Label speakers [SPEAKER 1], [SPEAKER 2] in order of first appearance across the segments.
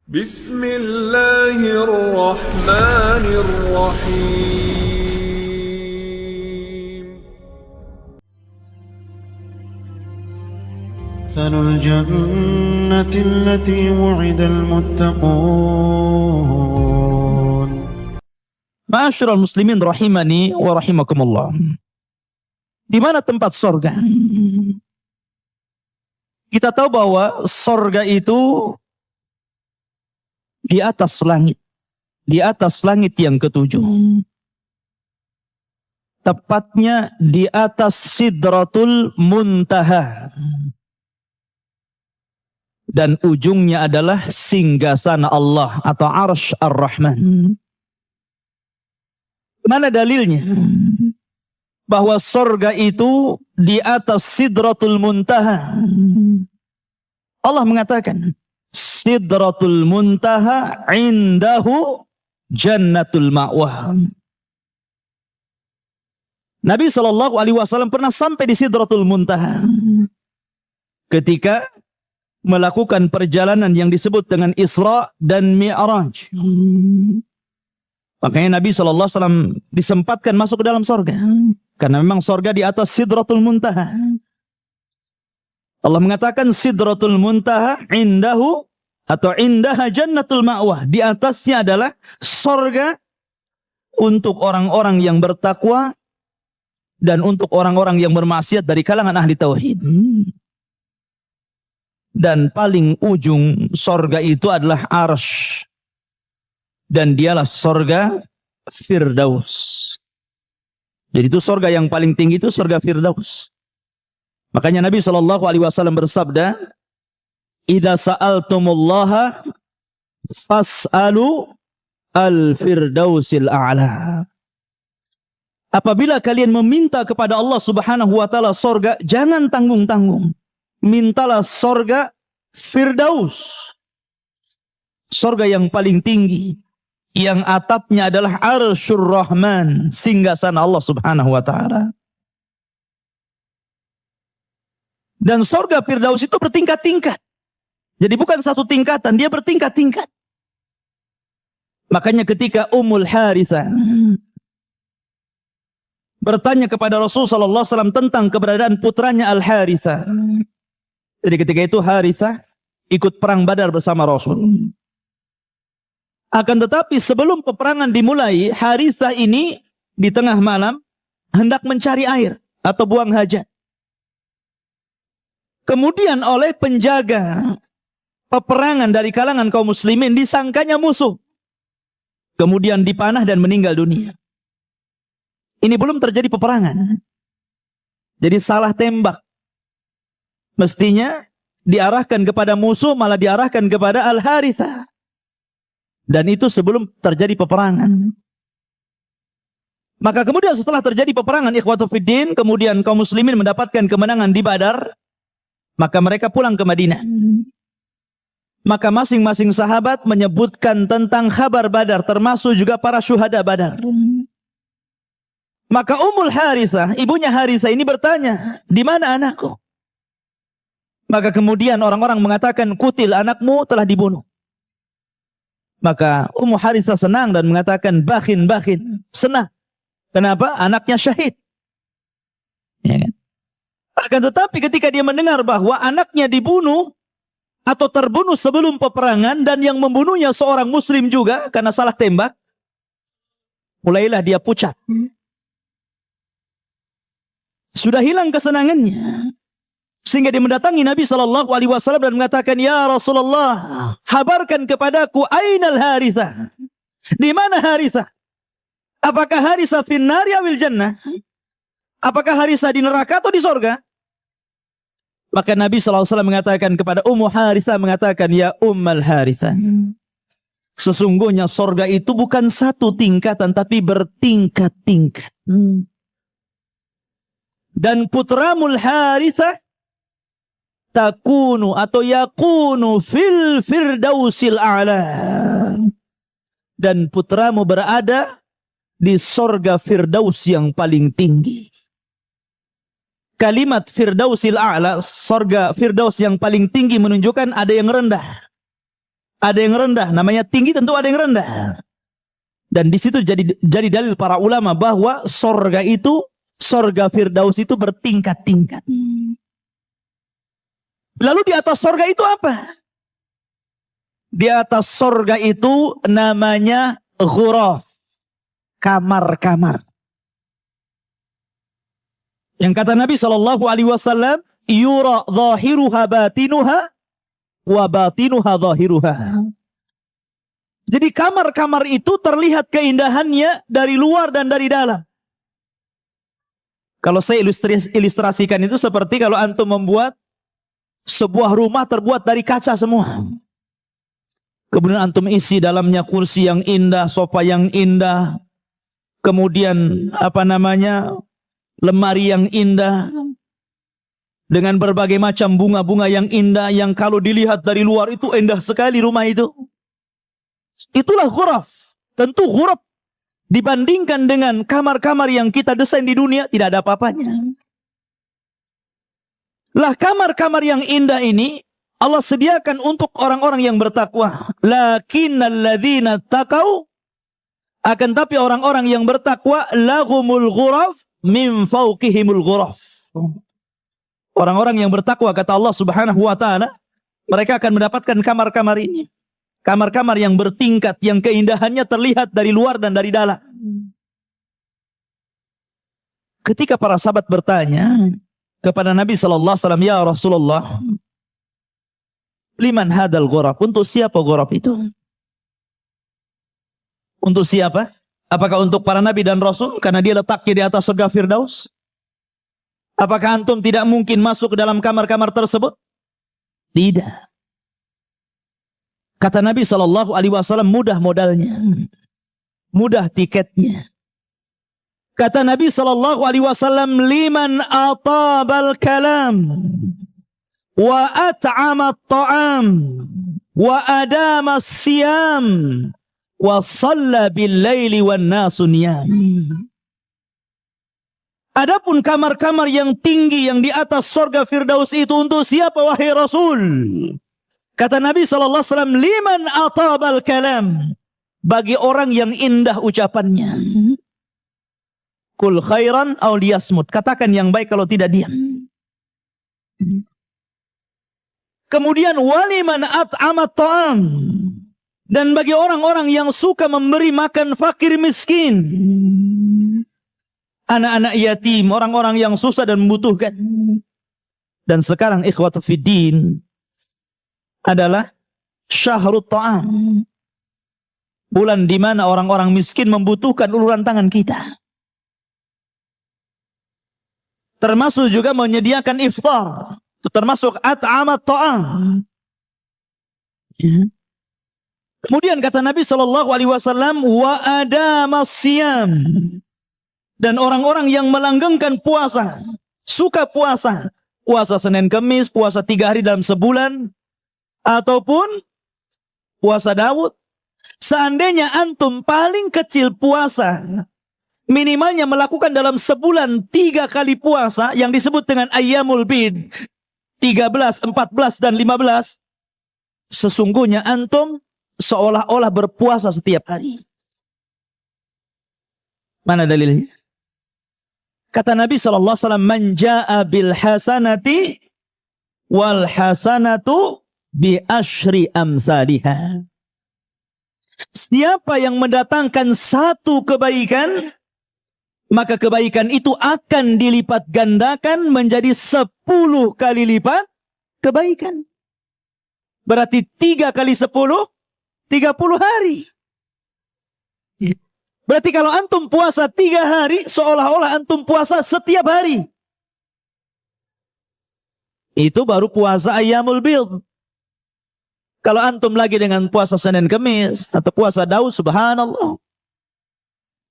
[SPEAKER 1] بسم الله الرحمن الرحيم
[SPEAKER 2] مثل الجنة التي وعد المتقون.
[SPEAKER 3] Ma'asyiral muslimin rahimani wa rahimakumullah. Di mana tempat sorga? Kita tahu bahwa sorga itu di atas langit yang ketujuh. Tepatnya di atas Sidratul Muntaha. Dan ujungnya adalah singgasana Allah atau Arsy Ar-Rahman. Mana dalilnya? Bahwa sorga itu di atas Sidratul Muntaha. Allah mengatakan, Sidratul Muntaha indahu jannatul ma'wah. Nabi SAW pernah sampai di Sidratul Muntaha ketika melakukan perjalanan yang disebut dengan Isra dan Mi'raj. Makanya Nabi SAW disempatkan masuk ke dalam sorga. Karena memang sorga di atas Sidratul Muntaha. Allah mengatakan Sidratul Muntaha indahu atau indaha jannatul ma'wah. Di atasnya adalah sorga untuk orang-orang yang bertakwa dan untuk orang-orang yang bermaksiat dari kalangan ahli tauhid. Dan paling ujung sorga itu adalah Arsy. Dan dialah sorga Firdaus. Jadi itu sorga yang paling tinggi itu sorga Firdaus. Makanya Nabi SAW bersabda, "Idza sa'altumullaha fas'alu al-firdausil a'la." Apabila kalian meminta kepada Allah Subhanahu wa taala sorga, jangan tanggung-tanggung. Mintalah sorga Firdaus. Sorga yang paling tinggi, yang atapnya adalah Arsyur Rahman, singgasana Allah Subhanahu wa taala. Dan sorga Firdaus itu bertingkat-tingkat. Jadi bukan satu tingkatan, dia bertingkat-tingkat. Makanya ketika Ummul Harithah bertanya kepada Rasulullah SAW tentang keberadaan putranya Al-Harithah. Jadi ketika itu Harithah ikut perang Badar bersama Rasul. Akan tetapi sebelum peperangan dimulai, Harithah ini di tengah malam hendak mencari air atau buang hajat. Kemudian oleh penjaga peperangan dari kalangan kaum muslimin disangkanya musuh. Kemudian dipanah dan meninggal dunia. Ini belum terjadi peperangan. Jadi salah tembak. Mestinya diarahkan kepada musuh, malah diarahkan kepada Al-Harithah. Dan itu sebelum terjadi peperangan. Maka kemudian setelah terjadi peperangan ikhwatu fiddin, kemudian kaum muslimin mendapatkan kemenangan di Badar, maka mereka pulang ke Madinah. Maka masing-masing sahabat menyebutkan tentang kabar Badar, termasuk juga para syuhada Badar. Maka Ummul Harithah, ibunya Harithah ini bertanya, di mana anakku? Maka kemudian orang-orang mengatakan, kutil, anakmu telah dibunuh. Maka Ummu Harithah senang dan mengatakan, bakhin, senang. Kenapa? Anaknya syahid. Ya kan? Akan tetapi ketika dia mendengar bahwa anaknya dibunuh atau terbunuh sebelum peperangan dan yang membunuhnya seorang muslim juga karena salah tembak, mulailah dia pucat. Sudah hilang kesenangannya. Sehingga dia mendatangi Nabi SAW dan mengatakan, ya Rasulullah, kabarkan kepadaku, ainal Harithah? Di mana Harithah? Apakah Harithah finnari awil jannah? Apakah Harithah di neraka atau di sorga? Maka Nabi SAW mengatakan kepada Ummu Harithah, mengatakan, ya Ummal Harithah, sesungguhnya sorga itu bukan satu tingkatan, tapi bertingkat-tingkat. Dan putramul Harithah takunu atau yakunu fil firdausil a'la. Dan putramu berada di sorga Firdaus yang paling tinggi. Kalimat Firdausil a'la, sorga Firdaus yang paling tinggi, menunjukkan ada yang rendah, ada yang rendah, namanya tinggi tentu ada yang rendah. Dan di situ jadi dalil para ulama bahwa sorga Firdaus itu bertingkat-tingkat. Lalu di atas sorga itu apa? Di atas sorga itu namanya ghuraf, kamar-kamar. Yang kata Nabi SAW, yura zahiruha batinuha wa batinuha zahiruha. Jadi kamar-kamar itu terlihat keindahannya dari luar dan dari dalam. Kalau saya ilustrasikan itu seperti kalau antum membuat sebuah rumah terbuat dari kaca semua. Kemudian antum isi dalamnya kursi yang indah, sofa yang indah, kemudian lemari yang indah, dengan berbagai macam bunga-bunga yang indah, yang kalau dilihat dari luar itu indah sekali rumah itu. Itulah ghuraf. Tentu ghuraf dibandingkan dengan kamar-kamar yang kita desain di dunia tidak ada apa-apanya. Lah kamar-kamar yang indah ini Allah sediakan untuk orang-orang yang bertakwa. Lakinnal ladzina taqau, akan tapi orang-orang yang bertakwa lahumul ghuraf min fawqihimul ghuraf. Orang-orang yang bertakwa kata Allah Subhanahu wa taala, mereka akan mendapatkan kamar-kamar ini. Kamar-kamar yang bertingkat, yang keindahannya terlihat dari luar dan dari dalam. Ketika para sahabat bertanya kepada Nabi SAW, ya Rasulullah, liman hadal ghuraf? Untuk siapa ghuraf itu? Untuk siapa? Apakah untuk para nabi dan rasul? Karena dia letaknya di atas surga Firdaus. Apakah antum tidak mungkin masuk ke dalam kamar-kamar tersebut? Tidak. Kata Nabi SAW, mudah modalnya, mudah tiketnya. Kata Nabi SAW, liman atabal kalam, wa at'ama ta'am, wa adama siyam, wa salla bil laili wan nasu niyam. Adapun kamar-kamar yang tinggi yang di atas surga Firdaus itu untuk siapa wahai Rasul? Kata Nabi SAW, liman atabal kalam, bagi orang yang indah ucapannya. Kul khairan aw liyasmut, katakan yang baik kalau tidak diam. Kemudian waliman at'amat ta'am, dan bagi orang-orang yang suka memberi makan fakir miskin, anak-anak yatim, orang-orang yang susah dan membutuhkan. Dan sekarang ikhwatu fiddin adalah syahrut ta'am, bulan di mana orang-orang miskin membutuhkan uluran tangan kita. Termasuk juga menyediakan iftar, itu termasuk at'amat ta'am. Kemudian kata Nabi SAW, wa adamas siyam, dan orang-orang yang melanggengkan puasa, suka puasa, puasa Senin Kemis, puasa 3 hari dalam sebulan, ataupun puasa Daud. Seandainya antum paling kecil puasa, minimalnya melakukan dalam sebulan 3 kali puasa yang disebut dengan ayyamul bid, 13, 14, dan 15, sesungguhnya antum seolah-olah berpuasa setiap hari. Mana dalilnya? Kata Nabi SAW, man ja'a bil hasanati wal hasanatu bi asyri amsalihah. Siapa yang mendatangkan satu kebaikan, maka kebaikan itu akan dilipat gandakan menjadi 10 kali lipat kebaikan. Berarti 3 kali 10, 30 hari. Berarti kalau antum puasa 3 hari, seolah-olah antum puasa setiap hari. Itu baru puasa ayyamul bid. Kalau antum lagi dengan puasa Senin Kemis atau puasa Daud, subhanallah.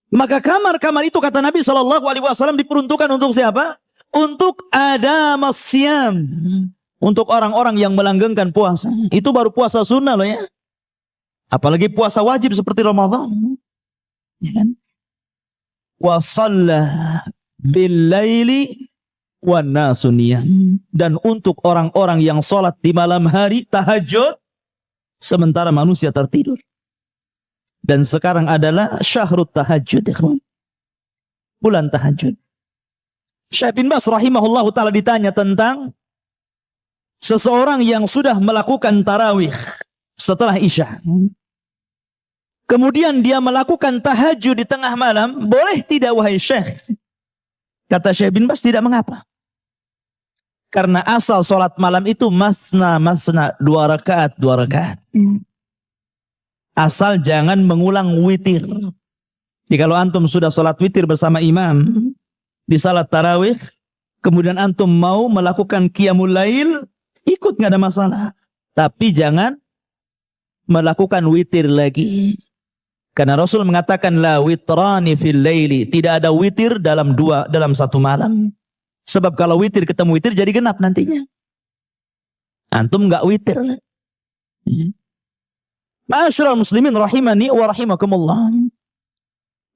[SPEAKER 3] Maka kamar-kamar itu kata Nabi SAW diperuntukkan untuk siapa? Untuk adamas siyam, untuk orang-orang yang melanggengkan puasa. Itu baru puasa sunnah loh ya. Apalagi puasa wajib seperti Ramadan. Ya kan? Wa shalla bil laili wan nasu niyam, dan untuk orang-orang yang salat di malam hari tahajud sementara manusia tertidur. Dan sekarang adalah syahrut tahajud, ikhwan. Bulan tahajud. Syekh bin Baz rahimahullahu ta'ala ditanya tentang seseorang yang sudah melakukan tarawih setelah Isya. Kemudian dia melakukan tahajud di tengah malam, boleh tidak wahai Syekh? Kata Syekh bin Baz, tidak mengapa. Karena asal sholat malam itu masna, 2 rakaat. Asal jangan mengulang witir. Jadi kalau antum sudah sholat witir bersama imam di salat tarawih, kemudian antum mau melakukan qiyamul lail, ikut, nggak ada masalah. Tapi jangan melakukan witir lagi. Karena Rasul mengatakan la witrani fil laili, tidak ada witir dalam satu malam. Sebab kalau witir ketemu witir jadi genap nantinya. Antum nggak witir. Ma'asyiral muslimin rahimani wa rahimakumullah.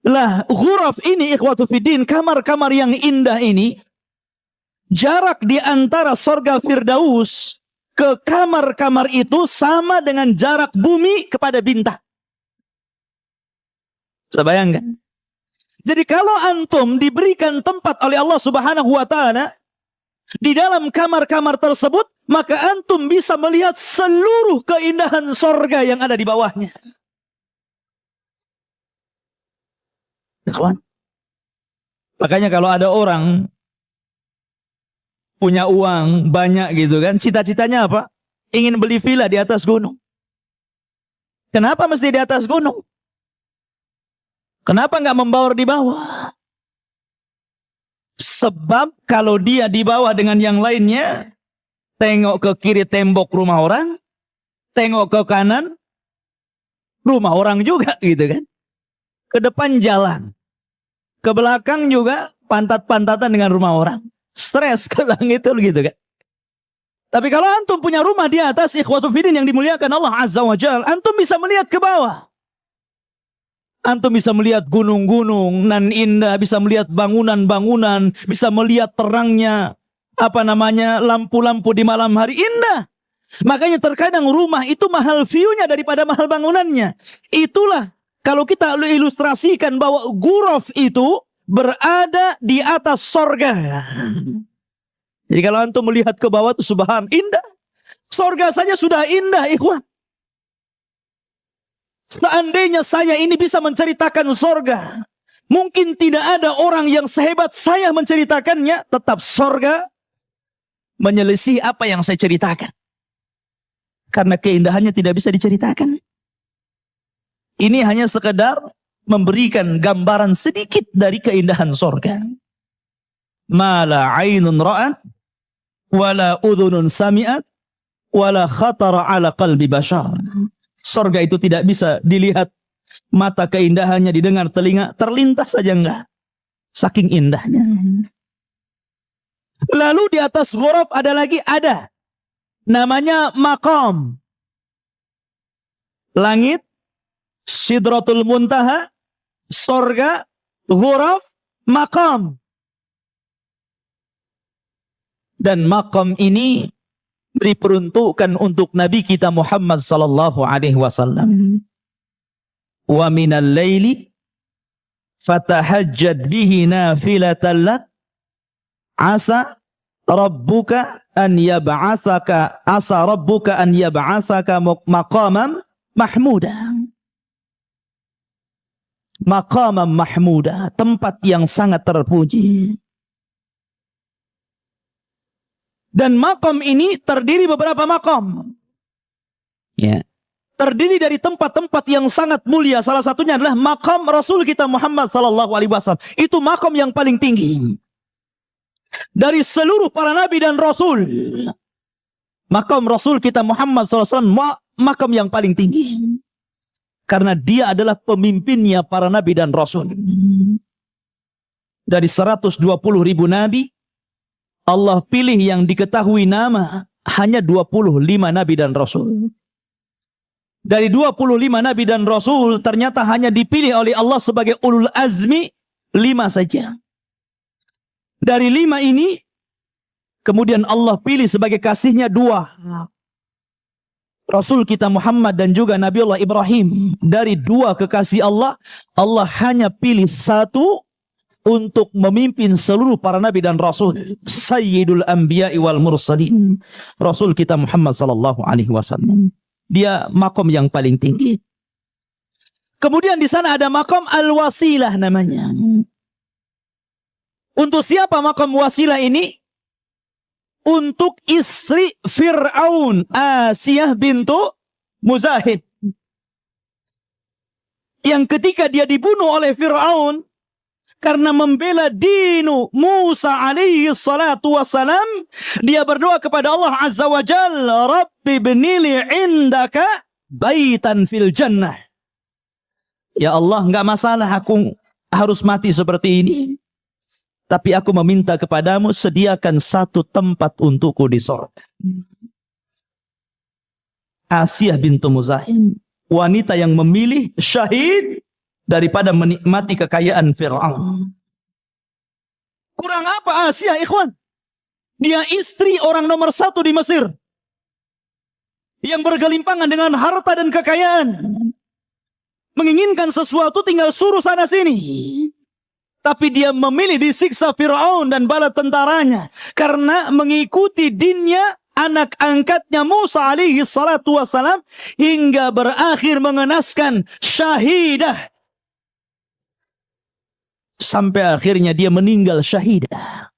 [SPEAKER 3] Lah, ghuraf ini ikhwatu fiddin, kamar-kamar yang indah ini, jarak di antara surga Firdaus ke kamar-kamar itu sama dengan jarak bumi kepada bintang. Bisa bayangkan? Jadi kalau antum diberikan tempat oleh Allah Subhanahu wa taala di dalam kamar-kamar tersebut, maka antum bisa melihat seluruh keindahan sorga yang ada di bawahnya. Ikhwan. Makanya kalau ada orang punya uang banyak gitu kan, cita-citanya apa? Ingin beli villa di atas gunung. Kenapa mesti di atas gunung? Kenapa nggak membaur di bawah? Sebab kalau dia di bawah dengan yang lainnya, tengok ke kiri tembok rumah orang, tengok ke kanan rumah orang juga gitu kan. Ke depan jalan, ke belakang juga pantat-pantatan dengan rumah orang. Stres ke langit itu gitu kan. Tapi kalau antum punya rumah di atas, ikhwatu fiddin yang dimuliakan Allah Azza wa Jalla, antum bisa melihat ke bawah. Antum bisa melihat gunung-gunung nan indah, bisa melihat bangunan-bangunan, bisa melihat terangnya lampu-lampu di malam hari, indah. Makanya terkadang rumah itu mahal view-nya daripada mahal bangunannya. Itulah kalau kita ilustrasikan bahwa ghuraf itu berada di atas sorga. Jadi kalau antum melihat ke bawah itu subhan, indah. Sorga saja sudah indah, ikhwan. Seandainya saya ini bisa menceritakan sorga, mungkin tidak ada orang yang sehebat saya menceritakannya, tetap sorga menyelisih apa yang saya ceritakan. Karena keindahannya tidak bisa diceritakan. Ini hanya sekedar memberikan gambaran sedikit dari keindahan sorga. Ma la ainun ra'at, wala udhunun sami'at, wala khatara ala qalbi bashar. Sorga itu tidak bisa dilihat mata keindahannya, didengar telinga, terlintas saja enggak. Saking indahnya. Lalu di atas ghuraf ada namanya maqam. Langit, Sidratul Muntaha, sorga, ghuraf, maqam. Dan maqam ini diperuntukkan untuk Nabi kita Muhammad sallallahu alaihi wasallam. Wa minal laili fatahajjad bihi nafilatan lak asa rabbuka an yab'atsaka maqaman mahmuda. Maqaman mahmuda, tempat yang sangat terpuji. Dan makom ini terdiri beberapa makom. Ya. Terdiri dari tempat-tempat yang sangat mulia. Salah satunya adalah makam Rasul kita Muhammad sallallahu alaihi wasallam. Itu makom yang paling tinggi dari seluruh para nabi dan rasul. Makam Rasul kita Muhammad sallallahu alaihi wasallam makam yang paling tinggi. Karena dia adalah pemimpinnya para nabi dan rasul. Dari 120.000 nabi, Allah pilih yang diketahui nama hanya 25 nabi dan rasul. Dari 25 nabi dan rasul ternyata hanya dipilih oleh Allah sebagai ulul azmi 5 saja. Dari 5 ini kemudian Allah pilih sebagai kasihnya 2. Rasul kita Muhammad dan juga Nabiullah Ibrahim, dari dua kekasih Allah, Allah hanya pilih satu untuk memimpin seluruh para nabi dan rasul, Sayyidul Anbiya'i wal Mursalin, Rasul kita Muhammad sallallahu alaihi wasallam. Dia makom yang paling tinggi. Kemudian di sana ada makom al-wasilah namanya. Untuk siapa makom wasilah ini? Untuk istri Fir'aun, Asiyah bintu Muzahim, yang ketika dia dibunuh oleh Fir'aun karena membela dinu Musa alaihi salatu wassalam, dia berdoa kepada Allah Azza wa Jalla, Rabbi bnili indaka baitan fil jannah. Ya Allah, enggak masalah aku harus mati seperti ini, tapi aku meminta kepadamu, sediakan satu tempat untukku di surga. Asiyah bintu Muzahim, wanita yang memilih syahid daripada menikmati kekayaan Fir'aun. Kurang apa Asiyah, ikhwan? Dia istri orang nomor satu di Mesir, yang bergelimpangan dengan harta dan kekayaan. Menginginkan sesuatu tinggal suruh sana sini. Tapi dia memilih disiksa Fir'aun dan bala tentaranya karena mengikuti dinnya anak angkatnya Musa alaihi salatu wassalam, hingga berakhir mengenaskan syahidah. Sampai akhirnya dia meninggal syahidah.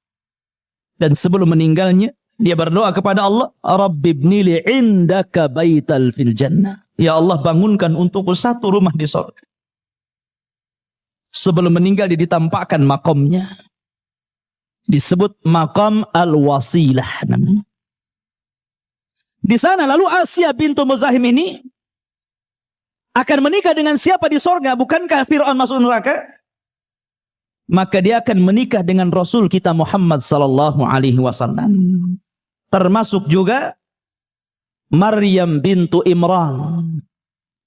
[SPEAKER 3] Dan sebelum meninggalnya, dia berdoa kepada Allah, Rabbi ibnili indaka baital fil jannah. Ya Allah, bangunkan untukku satu rumah di surga. Sebelum meninggal dia ditampakkan makomnya. Disebut makam al-wasilah namanya. Di sana lalu Asiyah bintu Muzahim ini akan menikah dengan siapa di surga? Bukankah Fir'aun masuk neraka? Maka dia akan menikah dengan Rasul kita Muhammad sallallahu alaihi wasallam. Termasuk juga Maryam bintu Imran.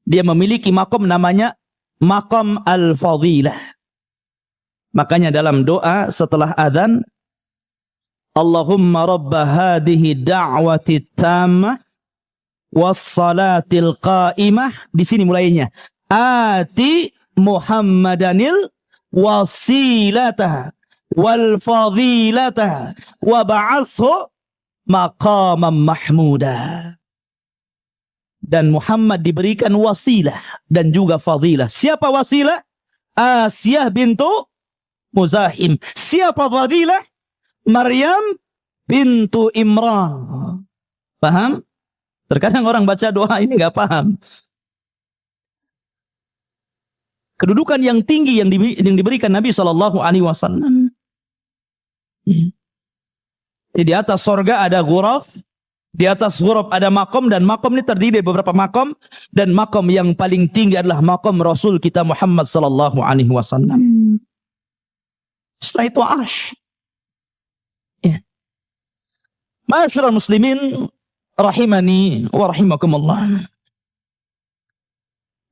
[SPEAKER 3] Dia memiliki makom namanya Maqam al-Fadilah. Makanya dalam doa setelah adzan, Allahumma rabba hadhihi da'wati tammah was-salatil qa'imah. Di sini mulainya. Ati Muhammadanil wasilata wal fadilata wa ba'athu maqaman mahmuda. Dan Muhammad diberikan wasilah dan juga fadilah. Siapa wasilah? Asiyah bintu Muzahim. Siapa fadilah? Maryam bintu Imran. Paham? Terkadang orang baca doa ini nggak paham. Kedudukan yang tinggi yang diberikan Nabi Shallallahu Alaihi Wasallam. Di atas sorga ada ghuraf. Di atas ghuraf ada makom, dan makom ini terdiri dari beberapa makom, dan makom yang paling tinggi adalah makom Rasul kita Muhammad sallallahu alaihi wasallam. Setelah itu arsh. Ya. Ma'asyiral muslimin rahimani wa rahimakumullah.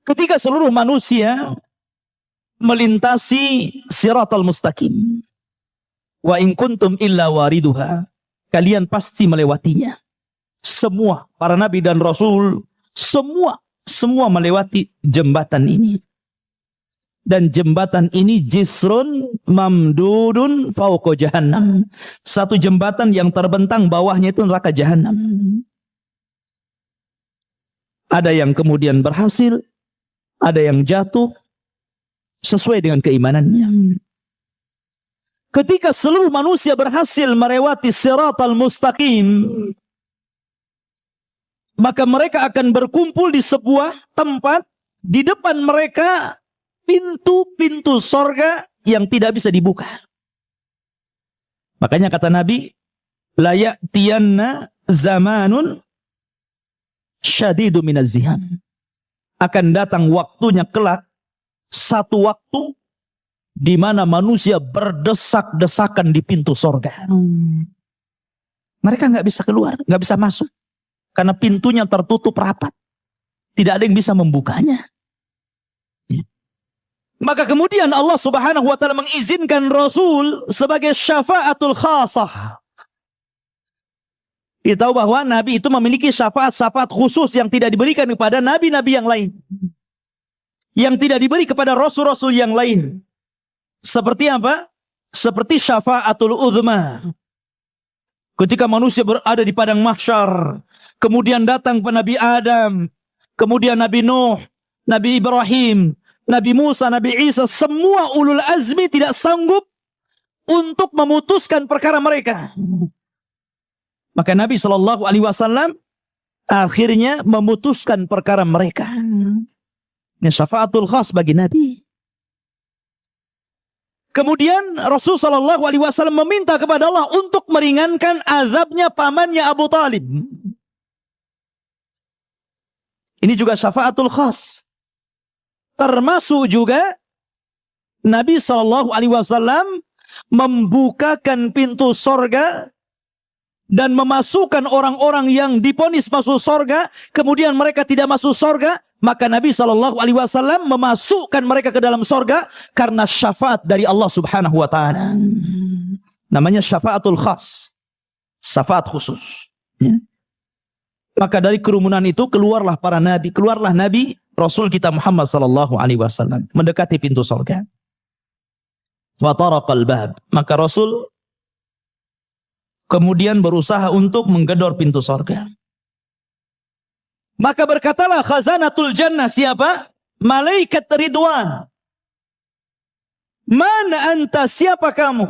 [SPEAKER 3] Ketika seluruh manusia melintasi siratal mustaqim, wa in kuntum illa wariduha, kalian pasti melewatinya. Semua para nabi dan rasul, semua melewati jembatan ini. Dan jembatan ini jisrun mamdudun fauqa jahannam. Satu jembatan yang terbentang bawahnya itu neraka jahannam. Ada yang kemudian berhasil, ada yang jatuh sesuai dengan keimanannya. Ketika seluruh manusia berhasil melewati siratal mustaqim, maka mereka akan berkumpul di sebuah tempat. Di depan mereka pintu-pintu sorga yang tidak bisa dibuka. Makanya kata Nabi, la ya'tiyanna zamanun syadidu minaz ziham. Akan datang waktunya kelak, satu waktu di mana manusia berdesak-desakan di pintu sorga. Mereka nggak bisa keluar, nggak bisa masuk. Karena pintunya tertutup rapat. Tidak ada yang bisa membukanya. Ya. Maka kemudian Allah subhanahu wa ta'ala mengizinkan Rasul sebagai syafa'atul khasah. Kita tahu bahwa Nabi itu memiliki syafaat-syafaat khusus yang tidak diberikan kepada Nabi-Nabi yang lain. Yang tidak diberi kepada Rasul-Rasul yang lain. Seperti apa? Seperti syafaatul uzma. Ketika manusia berada di padang mahsyar, kemudian datang kepada Nabi Adam, kemudian Nabi Nuh, Nabi Ibrahim, Nabi Musa, Nabi Isa, semua ulul azmi tidak sanggup untuk memutuskan perkara mereka. Maka Nabi SAW akhirnya memutuskan perkara mereka. Ini syafaatul khas bagi Nabi. Kemudian Rasulullah SAW meminta kepada Allah untuk meringankan azabnya pamannya Abu Talib. Ini juga syafaatul khas. Termasuk juga Nabi SAW membukakan pintu sorga dan memasukkan orang-orang yang divonis masuk sorga, kemudian mereka tidak masuk sorga, maka Nabi SAW memasukkan mereka ke dalam sorga karena syafaat dari Allah Subhanahu wa Ta'ala. Namanya syafaatul khas, syafaat khusus. Ya. Maka dari kerumunan itu keluarlah para nabi, keluarlah Nabi Rasul kita Muhammad SAW mendekati pintu sorga. Wa taraqal bab, maka Rasul kemudian berusaha untuk menggedor pintu sorga. Maka berkatalah khazanatul jannah, siapa? Malaikat Ridwan. Mana anta, siapa kamu?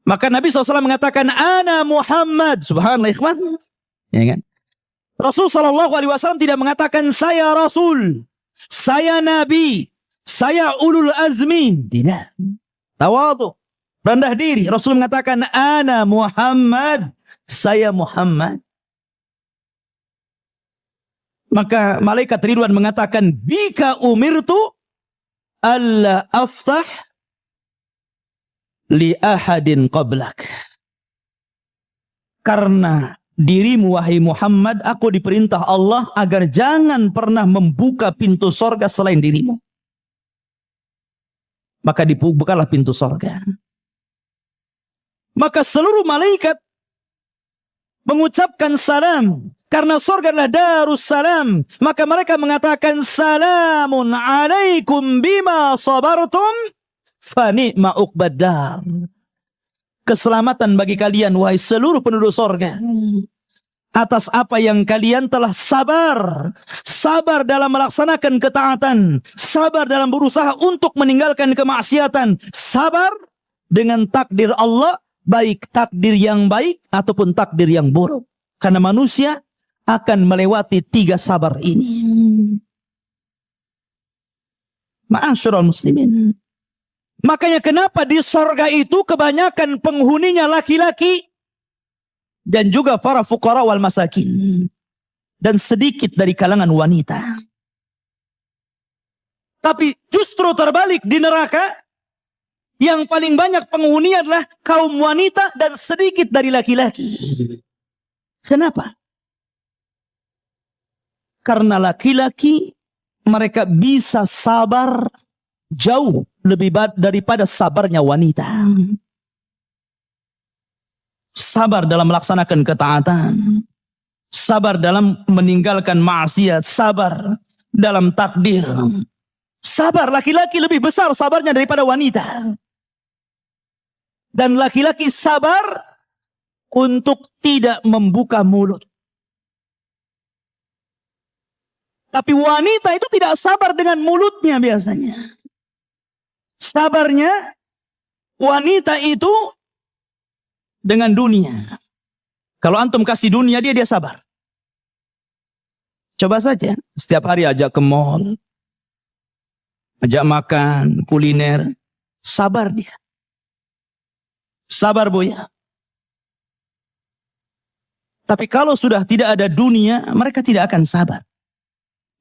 [SPEAKER 3] Maka Nabi SAW mengatakan, Ana Muhammad. Subhanallah, ikhwan. Ya kan? Rasul SAW tidak mengatakan, saya Rasul, saya Nabi, saya ulul azmi. Tidak. Tawadhu, rendah diri. Rasul mengatakan, Ana Muhammad, saya Muhammad. Maka malaikat Ridwan mengatakan, bika umirtu alla aftah li ahadin qablak. Karena dirimu wahai Muhammad, aku diperintah Allah agar jangan pernah membuka pintu sorga selain dirimu. Maka dibukalah pintu sorga. Maka seluruh malaikat mengucapkan salam. Karena sorga adalah darus salam. Maka mereka mengatakan, salamun alaikum bima sabartum fa ni'ma uqbaddar. Keselamatan bagi kalian wahai seluruh penduduk sorga, atas apa yang kalian telah sabar. Sabar dalam melaksanakan ketaatan, sabar dalam berusaha untuk meninggalkan kemaksiatan, sabar dengan takdir Allah, baik takdir yang baik ataupun takdir yang buruk. Karena manusia akan melewati 3 sabar ini. Ma'asyiral muslimin. Makanya kenapa di sorga itu kebanyakan penghuninya laki-laki dan juga para fuqara wal masakin, dan sedikit dari kalangan wanita. Tapi justru terbalik di neraka, yang paling banyak penghuni adalah kaum wanita dan sedikit dari laki-laki. Kenapa? Karena laki-laki mereka bisa sabar jauh lebih daripada sabarnya wanita. Sabar dalam melaksanakan ketaatan, sabar dalam meninggalkan maksiat, sabar dalam takdir. Sabar, laki-laki lebih besar sabarnya daripada wanita. Dan laki-laki sabar untuk tidak membuka mulut. Tapi wanita itu tidak sabar dengan mulutnya biasanya. Sabarnya wanita itu dengan dunia. Kalau antum kasih dunia dia sabar. Coba saja setiap hari ajak ke mall, ajak makan, kuliner, sabar dia. Sabar Buya. Tapi kalau sudah tidak ada dunia, mereka tidak akan sabar.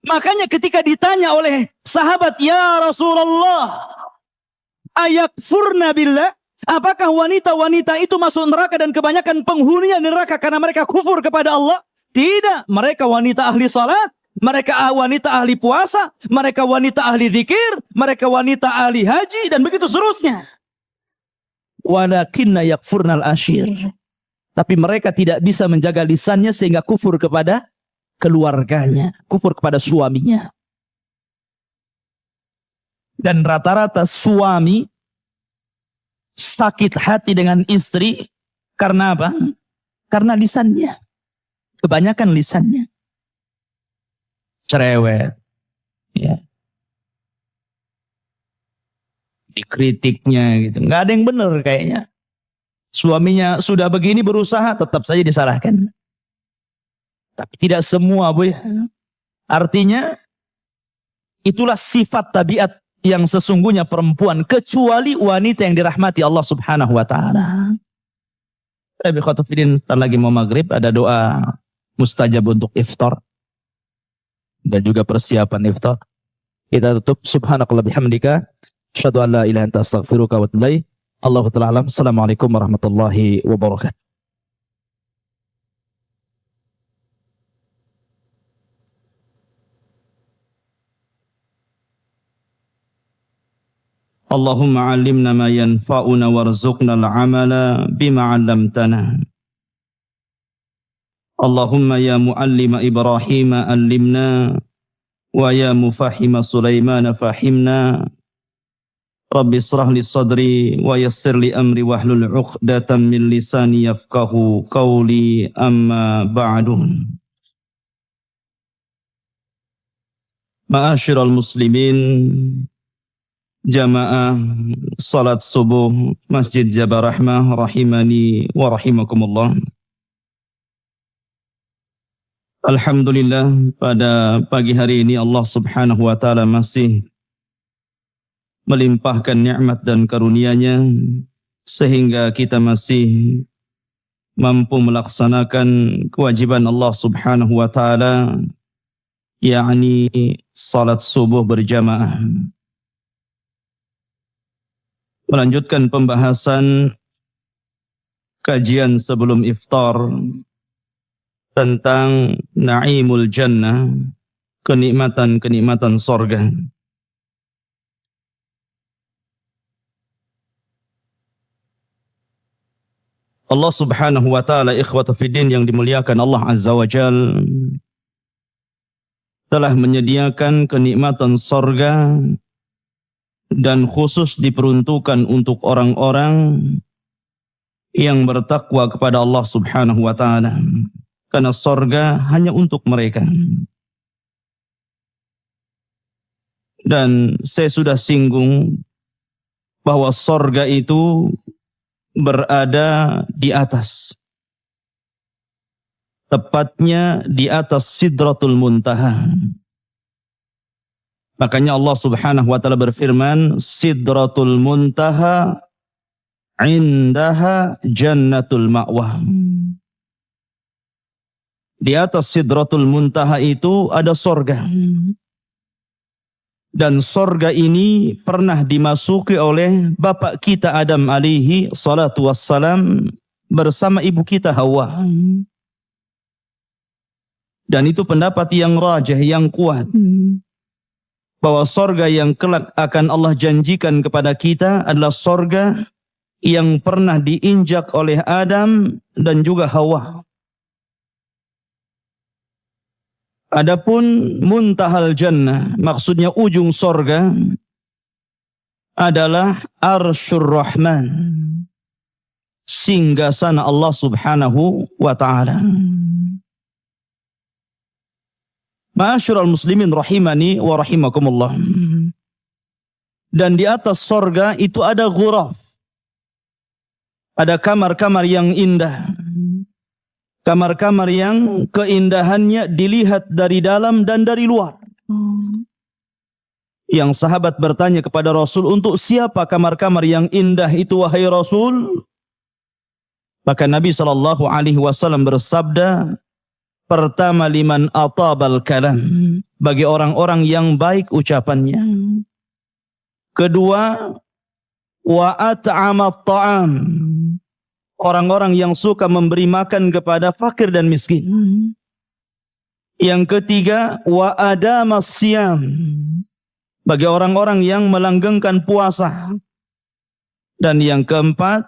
[SPEAKER 3] Makanya ketika ditanya oleh sahabat, ya Rasulullah, ayakfurna billah, apakah wanita-wanita itu masuk neraka dan kebanyakan penghuninya neraka karena mereka kufur kepada Allah? Tidak, mereka wanita ahli salat, mereka wanita ahli puasa, mereka wanita ahli zikir, mereka wanita ahli haji, dan begitu seterusnya. Walakinna yakfurnal ashir. tapi mereka tidak bisa menjaga lisannya sehingga kufur kepada keluarganya, kufur kepada suaminya. Dan rata-rata suami sakit hati dengan istri karena apa? Karena lisannya. Kebanyakan lisannya. Cerewet. Ya. Dikritiknya gitu. Nggak ada yang benar kayaknya. Suaminya sudah begini berusaha, tetap saja disalahkan. Tapi tidak semua, Bu. Artinya, itulah sifat tabiat yang sesungguhnya perempuan, kecuali wanita yang dirahmati Allah Subhanahu wa Ta'ala. Tapi khotufidin, setelah lagi mau maghrib, ada doa mustajab untuk iftar. Dan juga persiapan iftar. Kita tutup. Subhanakallah bihamdika. Asyhadu an la ilaha illa anta astaghfiruka wa atubu ilaik. Allahu ta'ala alam. Assalamualaikum warahmatullahi wabarakatuh. Allahumma 'allimna ma yanfa'una warzuqna al-'amala bima 'allamtana. Allahumma ya mu'allima Ibrahim 'allimna wa ya mufahhima Sulaiman fahimna. Rabbi israh li sadri wa yassir li amri wahlul 'uqdatam min lisani yafqahu qawli, amma ba'du. Ma'asyiral muslimin, jamaah salat subuh Masjid Jabal Rahmah rahimani wa rahimakumullah. Alhamdulillah, pada pagi hari ini Allah Subhanahu wa Ta'ala masih melimpahkan nikmat dan karunia-Nya sehingga kita masih mampu melaksanakan kewajiban Allah Subhanahu wa Ta'ala, yakni salat subuh berjamaah. Melanjutkan pembahasan kajian sebelum iftar tentang na'imul jannah, kenikmatan-kenikmatan sorga. Allah Subhanahu wa Ta'ala, ikhwata fiddin yang dimuliakan Allah Azza wa Jal, telah menyediakan kenikmatan sorga dan khusus diperuntukkan untuk orang-orang yang bertakwa kepada Allah Subhanahu wa Ta'ala, karena sorga hanya untuk mereka. Dan saya sudah singgung bahwa sorga itu berada di atas, tepatnya di atas Sidratul Muntaha. Makanya Allah Subhanahu wa Ta'ala berfirman, Sidratul Muntaha indaha jannatul ma'wah. Di atas Sidratul Muntaha itu ada sorga. Dan sorga ini pernah dimasuki oleh bapak kita Adam alaihi salatu wassalam bersama ibu kita Hawa. Dan itu pendapat yang rajih, yang kuat, bahwa sorga yang kelak akan Allah janjikan kepada kita adalah sorga yang pernah diinjak oleh Adam dan juga Hawa. Adapun muntahal jannah, maksudnya ujung sorga, adalah Arsyur Rahman, singgasana Allah Subhanahu wa Ta'ala. Ma'asyiral muslimin rahimani wa rahimakumullah. Dan di atas sorga itu ada ghuraf, ada kamar-kamar yang indah. Kamar-kamar yang keindahannya dilihat dari dalam dan dari luar. Yang sahabat bertanya kepada Rasul, untuk siapa kamar-kamar yang indah itu wahai Rasul? Maka Nabi SAW bersabda, pertama liman atabal kalam, bagi orang-orang yang baik ucapannya. Kedua, wa at'amat ta'am, orang-orang yang suka memberi makan kepada fakir dan miskin. Yang ketiga, wa adamas siyam, bagi orang-orang yang melanggengkan puasa. Dan yang keempat,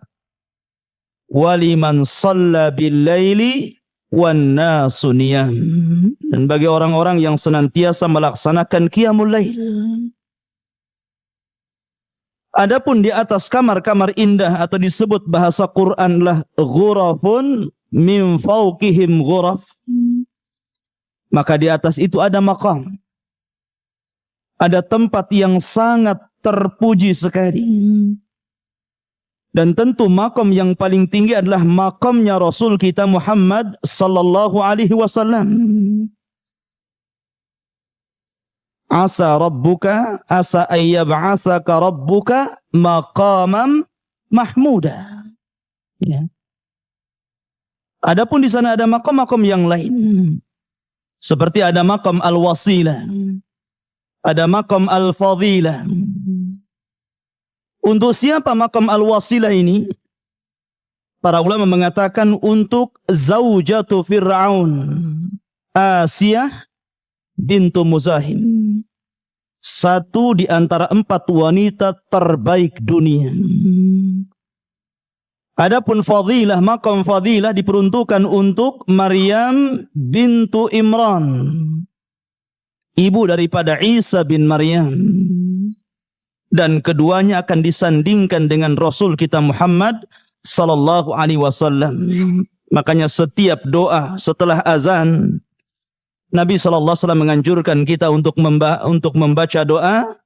[SPEAKER 3] waliman shalla bil-laili wan nasu niyam. Dan bagi orang-orang yang senantiasa melaksanakan qiyamul lail. Adapun di atas kamar-kamar indah atau disebut bahasa Quran lah ghurafun min fawqihim ghuraf. Maka di atas itu ada maqam. Ada tempat yang sangat terpuji sekali. Dan tentu maqam yang paling tinggi adalah maqamnya Rasul kita Muhammad sallallahu alaihi wasallam. Asa rabbuka asa ayyab'atsaka rabbuka maqamam mahmuda. Ya. Adapun di sana ada maqam-maqam yang lain. Seperti ada maqam al-wasilah. Ada maqam al-fadilah. Untuk siapa maqam al-wasilah ini? Para ulama mengatakan untuk zaujatu Fir'aun, Asiyah bintu Muzahim. Satu di antara 4 wanita terbaik dunia. Adapun fadilah, maqam fadilah diperuntukkan untuk Maryam bintu Imran, ibu daripada Isa bin Maryam. Dan keduanya akan disandingkan dengan Rasul kita Muhammad sallallahu alaihi wasallam. Makanya setiap doa setelah azan Nabi sallallahu alaihi wasallam menganjurkan kita untuk membaca doa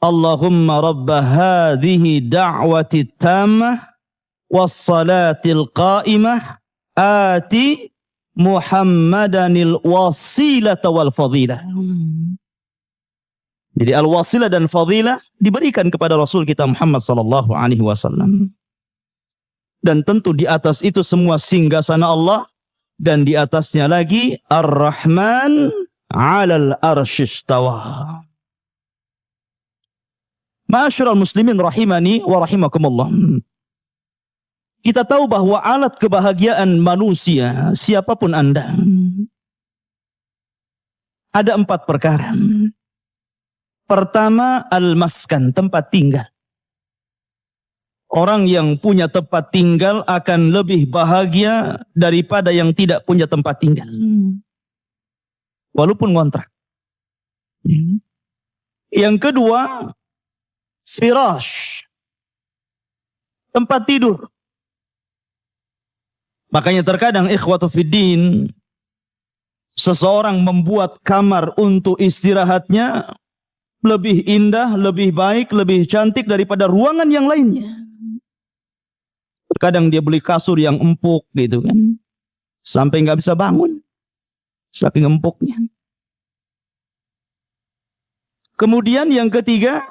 [SPEAKER 3] Allahumma rabba hadhihi da'wati tammah was salatil qa'imah ati Muhammadanil wasilata wal fadilah. Jadi al-wasilah dan fadilah diberikan kepada Rasul kita Muhammad sallallahu alaihi wasallam. Dan tentu di atas itu semua singgasana Allah, dan di atasnya lagi Ar-Rahman 'alal arsy istawa. Ma'asyiral muslimin rahimani wa rahimakumullah. Kita tahu bahwa alat kebahagiaan manusia, siapapun Anda, ada 4 perkara. Pertama, al-maskan, tempat tinggal. Orang yang punya tempat tinggal akan lebih bahagia daripada yang tidak punya tempat tinggal. Walaupun ngontrak. Yang kedua, firash, tempat tidur. Makanya terkadang ikhwatu fiddin, seseorang membuat kamar untuk istirahatnya lebih indah, lebih baik, lebih cantik daripada ruangan yang lainnya. Terkadang dia beli kasur yang empuk gitu kan, sampai nggak bisa bangun, saking empuknya. Kemudian yang ketiga,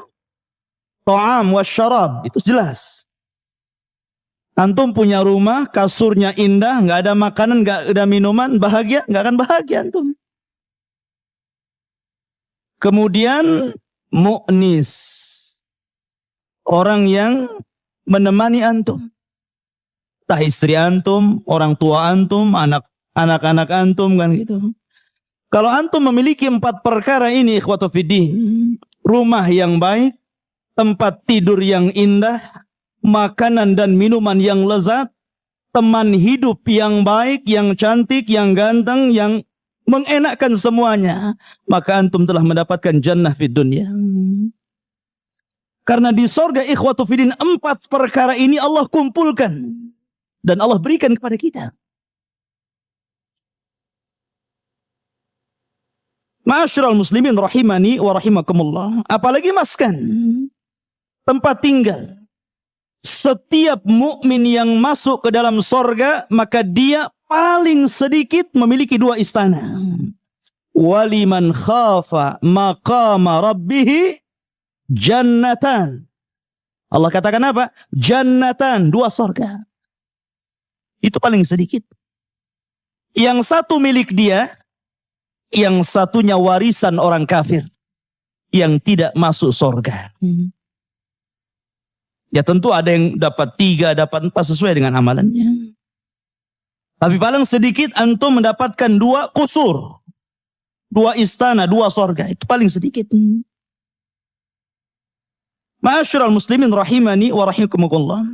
[SPEAKER 3] ta'am wasyarab, itu jelas. Antum punya rumah, kasurnya indah, nggak ada makanan, nggak ada minuman, bahagia? Nggak akan bahagia antum. Kemudian mu'nis, orang yang menemani antum. Entah istri antum, orang tua antum, anak-anak antum kan gitu. Kalau antum memiliki 4 perkara ini ikhwatu fiddin, rumah yang baik, tempat tidur yang indah, makanan dan minuman yang lezat, teman hidup yang baik, yang cantik, yang ganteng, yang mengenakkan semuanya, maka antum telah mendapatkan jannah fid dunya. Karena di sorga ikhwatu fiddin 4 perkara ini Allah kumpulkan dan Allah berikan kepada kita. Ma'asyiral muslimin rahimani wa rahimakumullah. Apalagi maskan, tempat tinggal. Setiap mukmin yang masuk ke dalam sorga, maka dia paling sedikit memiliki 2 istana. Waliman khafa maqama rabbih jannatan. Allah katakan apa? Jannatan, 2 sorga. Itu paling sedikit. Yang satu milik dia, yang satunya warisan orang kafir yang tidak masuk sorga. Ya tentu ada yang dapat 3, dapat 4 sesuai dengan amalannya. Tapi paling sedikit antum mendapatkan 2 kusur, 2 istana, 2 sorga. Itu paling sedikit. Ma'asyiral muslimin rahimani wa rahimakumullah.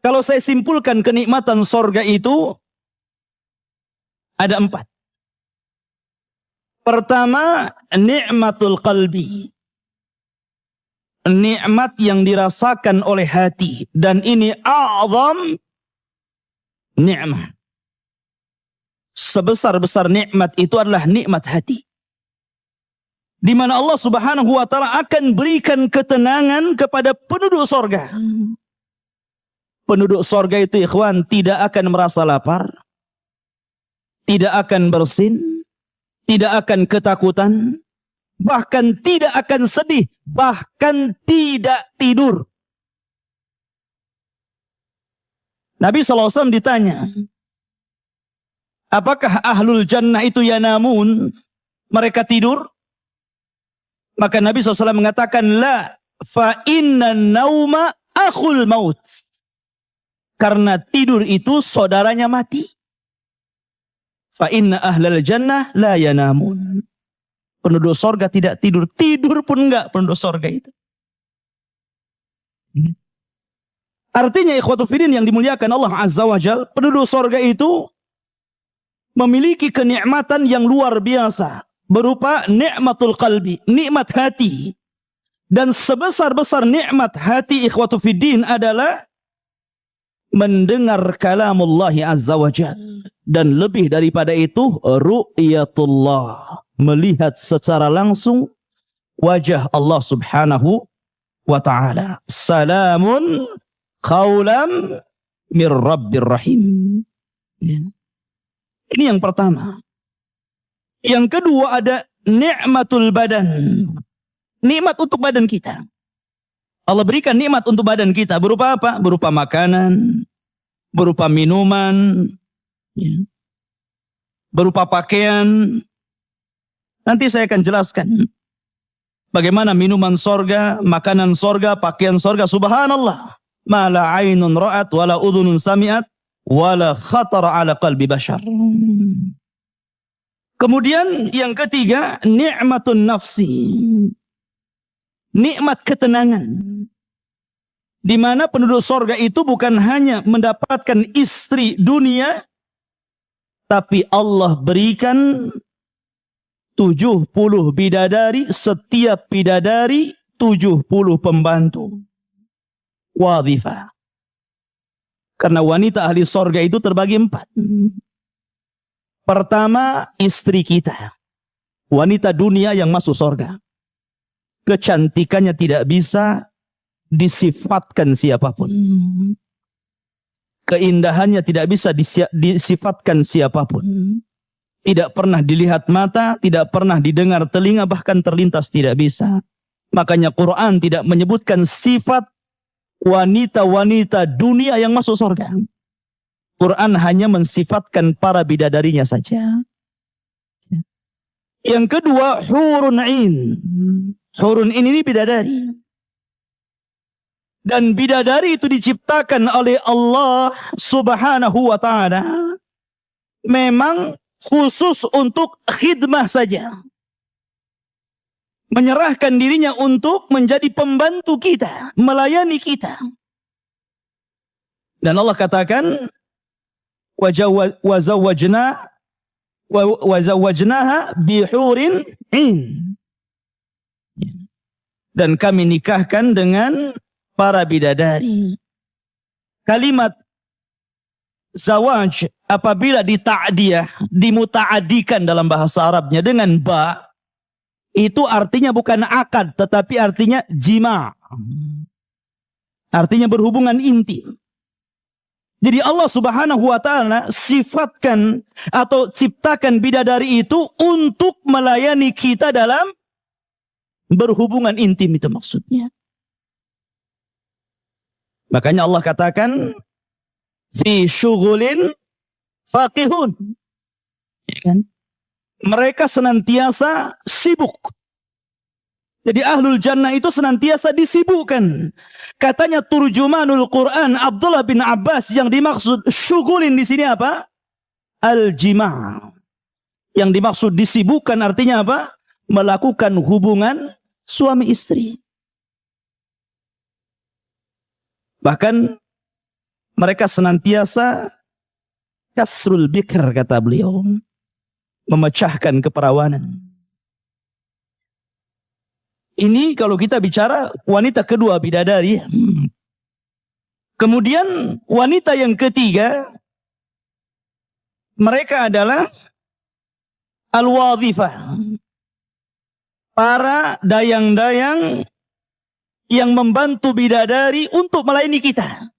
[SPEAKER 3] Kalau saya simpulkan kenikmatan sorga itu ada 4. Pertama, nikmatul qalbi. Nikmat yang dirasakan oleh hati. Dan ini a'zam nikmat. Sebesar-besar nikmat itu adalah nikmat hati. Di mana Allah Subhanahu wa taala akan berikan ketenangan kepada penduduk sorga. Penduduk sorga itu ikhwan tidak akan merasa lapar, tidak akan bersin, tidak akan ketakutan, bahkan tidak akan sedih, bahkan tidak tidur. Nabi SAW ditanya, apakah ahlul jannah itu yanamun? Mereka tidur? Maka Nabi SAW mengatakan, la, fa inna nauma akhul maut. Karena tidur itu saudaranya mati. Fa inna ahlal jannah la yanamun. Penduduk sorga tidak tidur. Tidur pun enggak penduduk sorga itu. Artinya ikhwatu fiddin yang dimuliakan Allah Azza wa Jal, penduduk sorga itu memiliki kenikmatan yang luar biasa. Berupa nikmatul qalbi, nikmat hati. Dan sebesar-besar nikmat hati ikhwatu fiddin adalah mendengar kalamullah Azza wa Jal. Dan lebih daripada itu, ru'yatullah. Melihat secara langsung wajah Allah Subhanahu wa ta'ala. Salamun qawlam mir rabbir rahim. Ini yang pertama. Yang kedua ada nikmatul badan. Nikmat untuk badan kita. Allah berikan nikmat untuk badan kita. Berupa apa? Berupa makanan. Berupa minuman. Berupa pakaian. Nanti saya akan jelaskan. Bagaimana minuman sorga, makanan sorga, pakaian sorga. Subhanallah. Ma la aynun ra'at, wa la udhunun sami'at, wa la khatara ala qalbi bashar. Kemudian yang ketiga, nikmatun nafsi. Nikmat ketenangan. Di mana penduduk sorga itu bukan hanya mendapatkan istri dunia, tapi Allah berikan 70 bidadari, setiap bidadari 70 pembantu. Wadhifah. Karena wanita ahli sorga itu terbagi 4. Pertama, istri kita. Wanita dunia yang masuk sorga. Kecantikannya tidak bisa disifatkan siapapun. Keindahannya tidak bisa disifatkan siapapun. Tidak pernah dilihat mata, tidak pernah didengar telinga, bahkan terlintas tidak bisa. Makanya Quran tidak menyebutkan sifat wanita-wanita dunia yang masuk sorga. Quran hanya mensifatkan para bidadarinya saja. Yang kedua, hurun ain. Hurun ain ini bidadari. Dan bidadari itu diciptakan oleh Allah Subhanahu wa ta'ala. Memang khusus untuk khidmah saja. Menyerahkan dirinya untuk menjadi pembantu kita, melayani kita. Dan Allah katakan, wazawwajnaha bihurin in. Dan kami nikahkan dengan para bidadari. Kalimat zawaj apabila dimuta'adikan dalam bahasa Arabnya dengan ba, itu artinya bukan akad, tetapi artinya jima. Artinya berhubungan intim. Jadi Allah Subhanahu wa ta'ala sifatkan atau ciptakan bidadari itu untuk melayani kita dalam berhubungan intim, itu maksudnya. Makanya Allah katakan fi syughulin faqihun. Ya kan? Mereka senantiasa sibuk. Jadi ahlul jannah itu senantiasa disibukkan. Katanya turjumanul Quran Abdullah bin Abbas, yang dimaksud syughulin di sini apa? Al-jima'. Yang dimaksud disibukkan artinya apa? Melakukan hubungan suami istri. Bahkan Mereka senantiasa kasrul bikr, kata beliau, memecahkan keperawanan. Ini kalau kita bicara wanita kedua, bidadari. Kemudian wanita yang ketiga, mereka adalah al-wadhifah, para dayang-dayang yang membantu bidadari untuk melayani kita.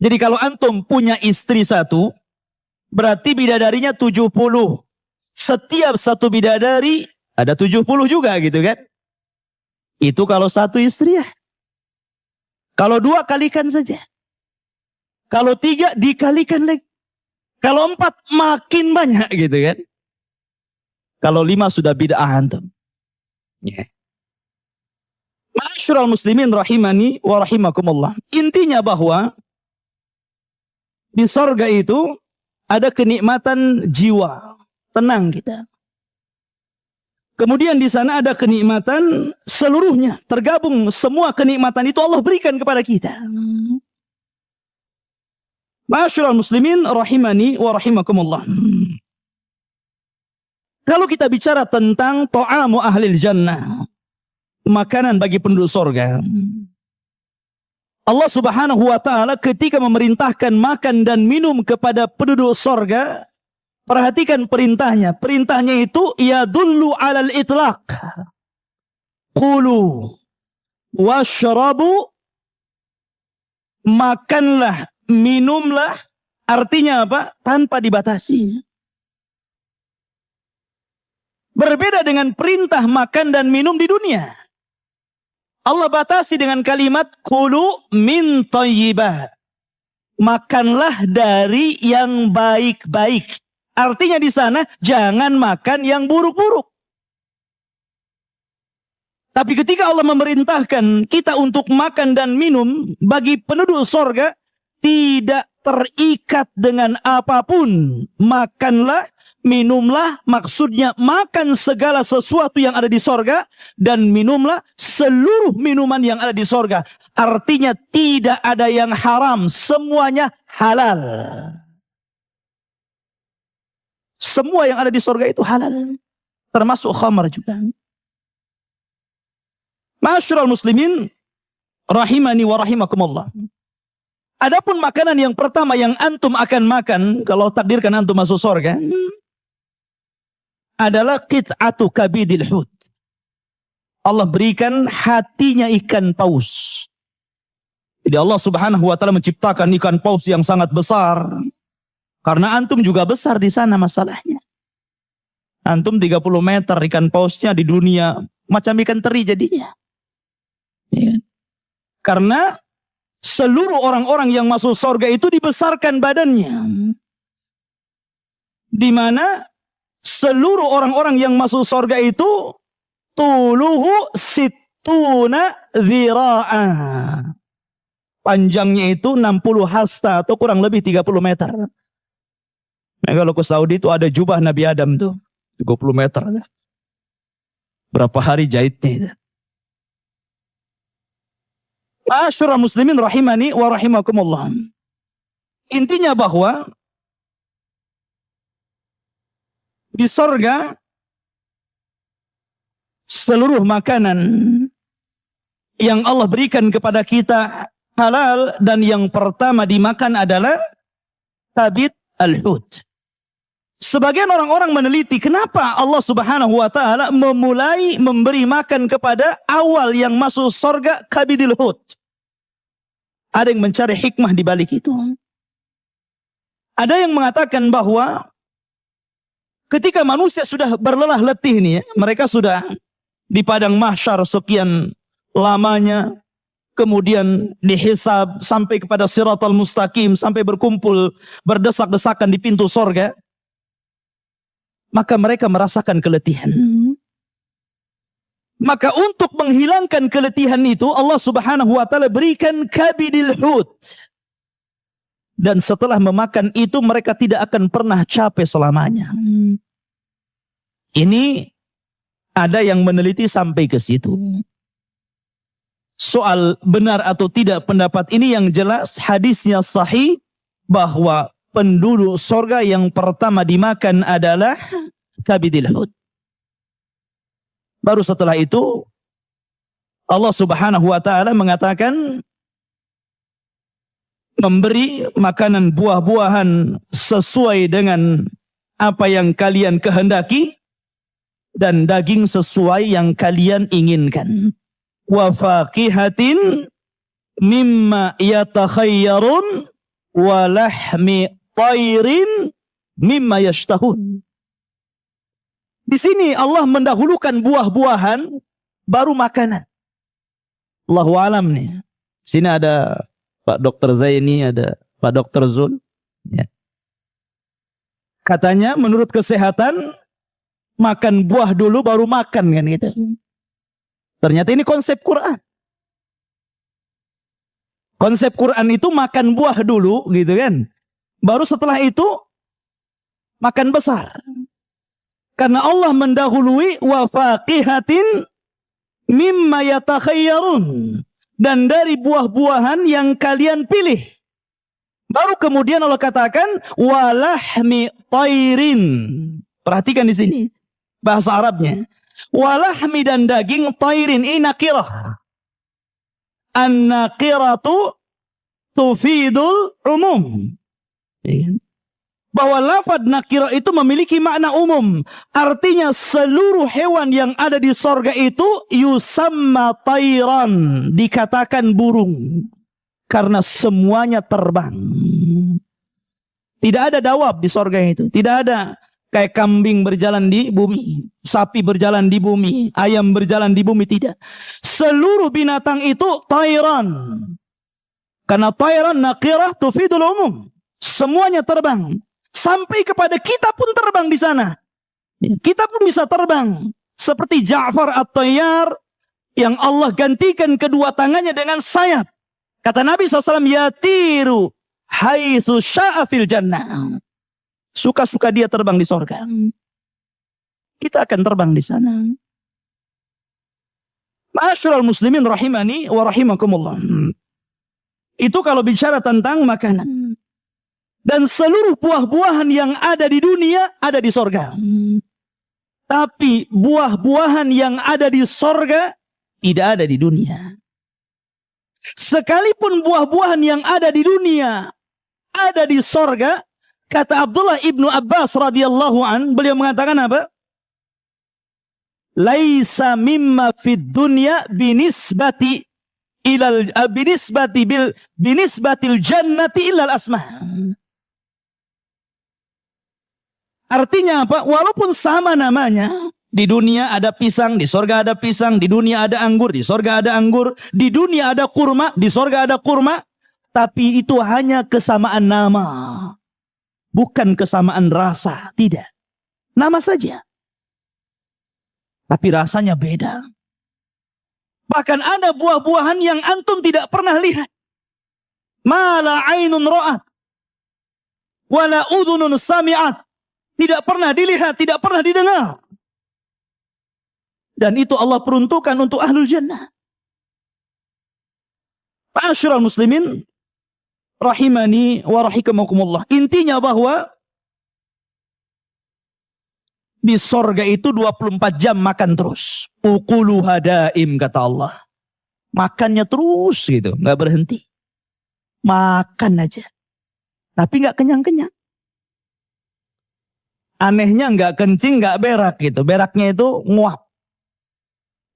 [SPEAKER 3] Jadi kalau antum punya istri satu, berarti bidadarinya 70. Setiap satu bidadari ada 70 juga gitu kan. Itu kalau satu istri ya. Kalau dua kalikan saja. Kalau tiga dikalikan lagi. Kalau empat makin banyak gitu kan. Kalau lima sudah bid'ah antum. Ya. Ma'asyiral muslimin rahimani wa rahimakumullah. Intinya bahwa di sorga itu ada kenikmatan jiwa, tenang kita. Kemudian di sana ada kenikmatan seluruhnya, tergabung semua kenikmatan itu Allah berikan kepada kita. Ma'asyiral muslimin rahimani wa rahimakumullah. Kalau kita bicara tentang ta'amu ahlil jannah, makanan bagi penduduk sorga, Allah subhanahu wa ta'ala ketika memerintahkan makan dan minum kepada penduduk sorga, perhatikan perintahnya. Perintahnya itu yadullu alal itlaq. Qulu washrabu, makanlah, minumlah. Artinya apa? Tanpa dibatasi. Berbeda dengan perintah makan dan minum di dunia. Allah batasi dengan kalimat kulu min thayyibat. Makanlah dari yang baik-baik. Artinya di sana jangan makan yang buruk-buruk. Tapi ketika Allah memerintahkan kita untuk makan dan minum, bagi penduduk sorga tidak terikat dengan apapun. Makanlah, minumlah, maksudnya makan segala sesuatu yang ada di sorga dan minumlah seluruh minuman yang ada di sorga. Artinya tidak ada yang haram, semuanya halal. Semua yang ada di sorga itu halal, termasuk khamar juga. Ma'asyiral muslimin rahimani wa rahimakumullah. Adapun makanan yang pertama yang antum akan makan kalau takdirkan antum masuk sorga adalah qit'atu kabidil hut. Allah berikan hatinya ikan paus. Jadi Allah subhanahu wa ta'ala menciptakan ikan paus yang sangat besar. Karena antum juga besar di sana masalahnya. Antum 30 meter ikan pausnya di dunia. Macam ikan teri jadinya. Ya. Karena seluruh orang-orang yang masuk surga itu dibesarkan badannya. Di mana seluruh orang-orang yang masuk surga itu tuluhu sittuna dhira'a. Panjangnya itu 60 hasta atau kurang lebih 30 meter. Nah, kalau ke Saudi itu ada jubah Nabi Adam tuh 30 meter. Berapa hari jahitnya itu. Ma'asyiral muslimin rahimani wa rahimakumullah. Intinya bahwa di sorga seluruh makanan yang Allah berikan kepada kita halal, dan yang pertama dimakan adalah tabit al-hut. Sebagian orang-orang meneliti kenapa Allah subhanahu wa ta'ala memulai memberi makan kepada awal yang masuk sorga kabidil hut. Ada yang mencari hikmah di balik itu. Ada yang mengatakan bahwa ketika manusia sudah berlelah letih nih, mereka sudah di padang mahsyar sekian lamanya, kemudian dihisab sampai kepada siratal mustaqim, sampai berkumpul berdesak-desakan di pintu sorga, maka mereka merasakan keletihan. Maka untuk menghilangkan keletihan itu Allah subhanahu wa ta'ala berikan kabidil hut. Dan setelah memakan itu mereka tidak akan pernah capek selamanya. Ini ada yang meneliti sampai ke situ. soal benar atau tidak pendapat ini, yang jelas hadisnya sahih bahwa penduduk sorga yang pertama dimakan adalah kabidil hut. Baru setelah itu Allah Subhanahu wa taala mengatakan memberi makanan buah-buahan sesuai dengan apa yang kalian kehendaki dan daging sesuai yang kalian inginkan. Wa faqihatin mimma yatakhayyarun wa lahmi tairin mimma yashtahun. Di sini Allah mendahulukan buah-buahan baru makanan. Allahu alam nih. Sini ada Pak Dr. Zaini, ada Pak Dr. Zul. Ya. Katanya menurut kesehatan makan buah dulu baru makan kan gitu. Ternyata ini konsep Quran. Konsep Quran itu makan buah dulu gitu kan. Baru setelah itu makan besar. Karena Allah mendahului wa faqihatin mimma yatakhayyarun, dan dari buah-buahan yang kalian pilih. Baru kemudian Allah katakan walahmi tairin. Perhatikan di sini bahasa Arabnya. Walahmi, dan daging tairin, ini nakirah. An-nakiratu tufidul umum. Bahwa lafad nakirah itu memiliki makna umum. Artinya seluruh hewan yang ada di sorga itu yusamma tairan, dikatakan burung. Karena semuanya terbang. Tidak ada dawab di sorga itu. Tidak ada kayak kambing berjalan di bumi, sapi berjalan di bumi, ayam berjalan di bumi, tidak. Seluruh binatang itu tairan. Karena tairan nakirah tufidul umum. Semuanya terbang. Sampai kepada kita pun terbang di sana. Kita pun bisa terbang. Seperti Ja'far at-Tayyar yang Allah gantikan kedua tangannya dengan sayap. Kata Nabi SAW, yatiru haitsu sya'a fil jannah. Suka-suka dia terbang di sorga. Kita akan terbang di sana. Ma'asyiral muslimin rahimani wa rahimakumullah. Itu kalau bicara tentang makanan. Dan seluruh buah-buahan yang ada di dunia ada di sorga. Tapi buah-buahan yang ada di sorga tidak ada di dunia. Sekalipun buah-buahan yang ada di dunia ada di sorga, kata Abdullah ibnu Abbas radhiyallahu an, beliau mengatakan apa? Laisa mimma fid dunya binisbati ilal binisbatil jannati illal asma. Artinya apa? Walaupun sama namanya, di dunia ada pisang, di sorga ada pisang, di dunia ada anggur, di sorga ada anggur, di dunia ada kurma, di sorga ada kurma, tapi itu hanya kesamaan nama. Bukan kesamaan rasa, tidak. Nama saja. Tapi rasanya beda. Bahkan ada buah-buahan yang antum tidak pernah lihat. Ma la ainun ra'at, wa la udhunun sami'at. Tidak pernah dilihat, tidak pernah didengar. Dan itu Allah peruntukkan untuk ahlul jannah. Ma'asyiral muslimin rahimani wa rahimakumullah. Intinya bahwa di sorga itu 24 jam makan terus. Ukuluha daim, kata Allah. Makannya terus gitu, nggak berhenti. Makan aja. Tapi nggak kenyang-kenyang. Anehnya nggak kencing, nggak berak gitu. Beraknya itu nguap.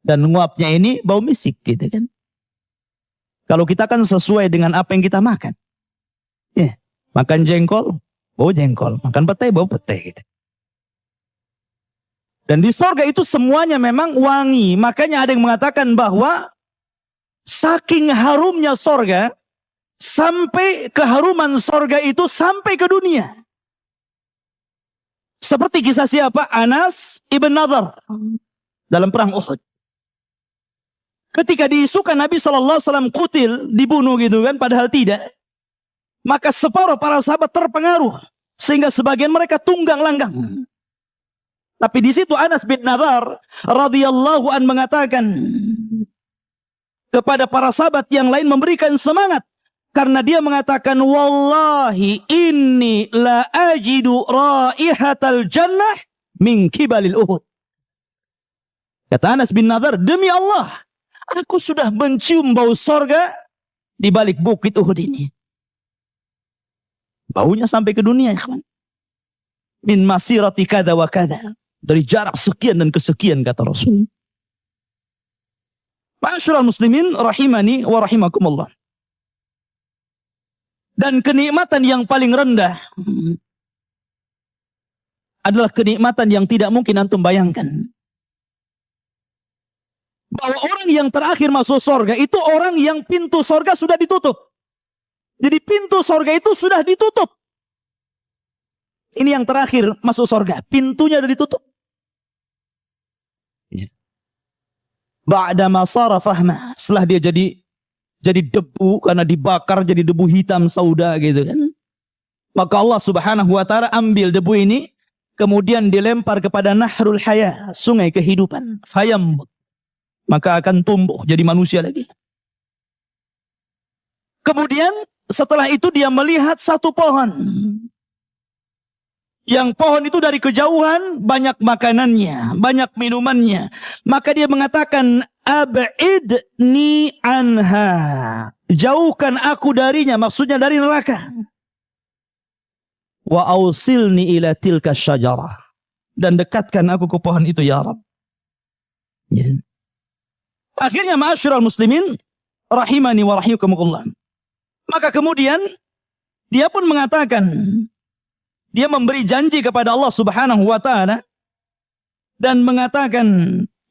[SPEAKER 3] Dan nguapnya ini bau misik gitu kan. Kalau kita kan sesuai dengan apa yang kita makan. Ya, makan jengkol, bau jengkol. Makan petai, bau petai gitu. Dan di sorga itu semuanya memang wangi. Makanya ada yang mengatakan bahwa saking harumnya sorga, sampai keharuman sorga itu sampai ke dunia. Seperti kisah siapa? Anas ibn Nadhr dalam perang Uhud. Ketika diisukan Nabi SAW kutil, dibunuh gitu kan, padahal tidak. Maka separuh para sahabat terpengaruh. Sehingga sebagian mereka tunggang langgang. Tapi di situ Anas bin Nadhr radhiyallahu an mengatakan, kepada para sahabat yang lain memberikan semangat. Karena dia mengatakan, wallahi inni la ajidu raihatal jannah min kibalil Uhud. Kata Anas bin Nadhr, demi Allah, aku sudah mencium bau sorga di balik bukit Uhud ini. Baunya sampai ke dunia, ya kawan. Min masirati kada wa kada. Dari jarak sekian dan kesekian, kata Rasul. Ma'asyiral muslimin rahimani wa rahimakumullah. Dan kenikmatan yang paling rendah adalah kenikmatan yang tidak mungkin antum bayangkan. Bahwa orang yang terakhir masuk surga itu orang yang pintu surga sudah ditutup. Jadi pintu surga itu sudah ditutup. Ini yang terakhir masuk surga, pintunya sudah ditutup. Ba'da ma sara fahma, setelah dia jadi debu karena dibakar jadi debu hitam sauda gitu kan. Maka Allah Subhanahu wa taala ambil debu ini kemudian dilempar kepada nahrul haya, sungai kehidupan. Fayambut. Maka akan tumbuh jadi manusia lagi. Kemudian setelah itu dia melihat satu pohon. Yang pohon itu dari kejauhan banyak makanannya, banyak minumannya. Maka dia mengatakan, ab'idni anha. Jauhkan aku darinya, maksudnya dari neraka. Wa ausilni ila tilka syajarah. Dan dekatkan aku ke pohon itu, ya Rabb. Ya. Akhirnya ma'asyiral muslimin rahimani wa rahimakumullah. Maka kemudian dia pun mengatakan, dia memberi janji kepada Allah Subhanahu wa taala dan mengatakan,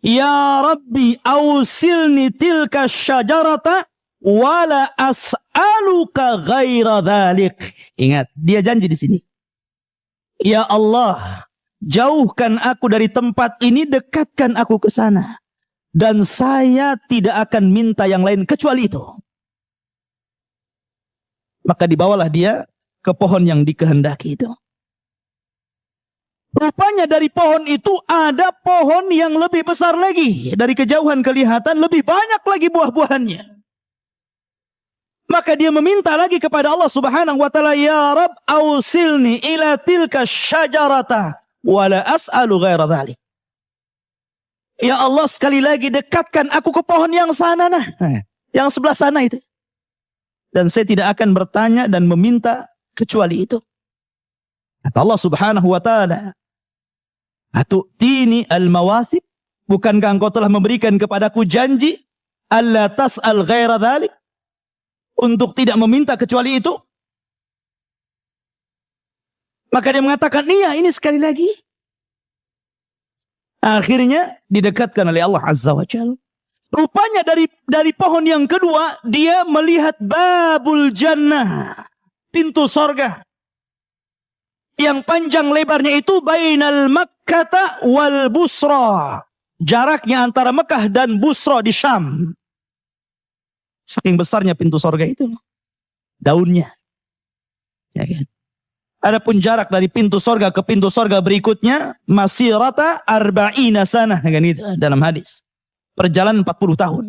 [SPEAKER 3] ya Rabbi ausilni tilka syajarata wala as'aluka ghaira dhalik. Ingat, dia janji di sini. Ya Allah, jauhkan aku dari tempat ini, dekatkan aku ke sana. Dan saya tidak akan minta yang lain kecuali itu. Maka dibawalah dia ke pohon yang dikehendaki itu. Rupanya dari pohon itu ada pohon yang lebih besar lagi. Dari kejauhan kelihatan lebih banyak lagi buah-buahannya. Maka dia meminta lagi kepada Allah Subhanahu wa taala, ya Rabb ausilni ila tilka syajarata wala as'alu ghaira dhalik. Ya Allah, sekali lagi dekatkan aku ke pohon yang sana nah. Yang sebelah sana itu. Dan saya tidak akan bertanya dan meminta kecuali itu. Kata Allah Subhanahu wa taala, atu'tini al-mawasib, bukankah engkau telah memberikan kepadaku janji alla tas'al ghaira dhalik, untuk tidak meminta kecuali itu? Maka dia mengatakan, iya, ini sekali lagi. Akhirnya didekatkan oleh Allah Azza wa Jalla. Rupanya dari pohon yang kedua dia melihat babul jannah, pintu sorga. Yang panjang lebarnya itu bainal Makkah wal Busra. Jaraknya antara Mekah dan Busra di Syam. Saking besarnya pintu sorga itu. Daunnya. Ya kan? Adapun jarak dari pintu sorga ke pintu sorga berikutnya masirata arba'ina sanah, kan itu dalam hadis. Perjalanan 40 tahun.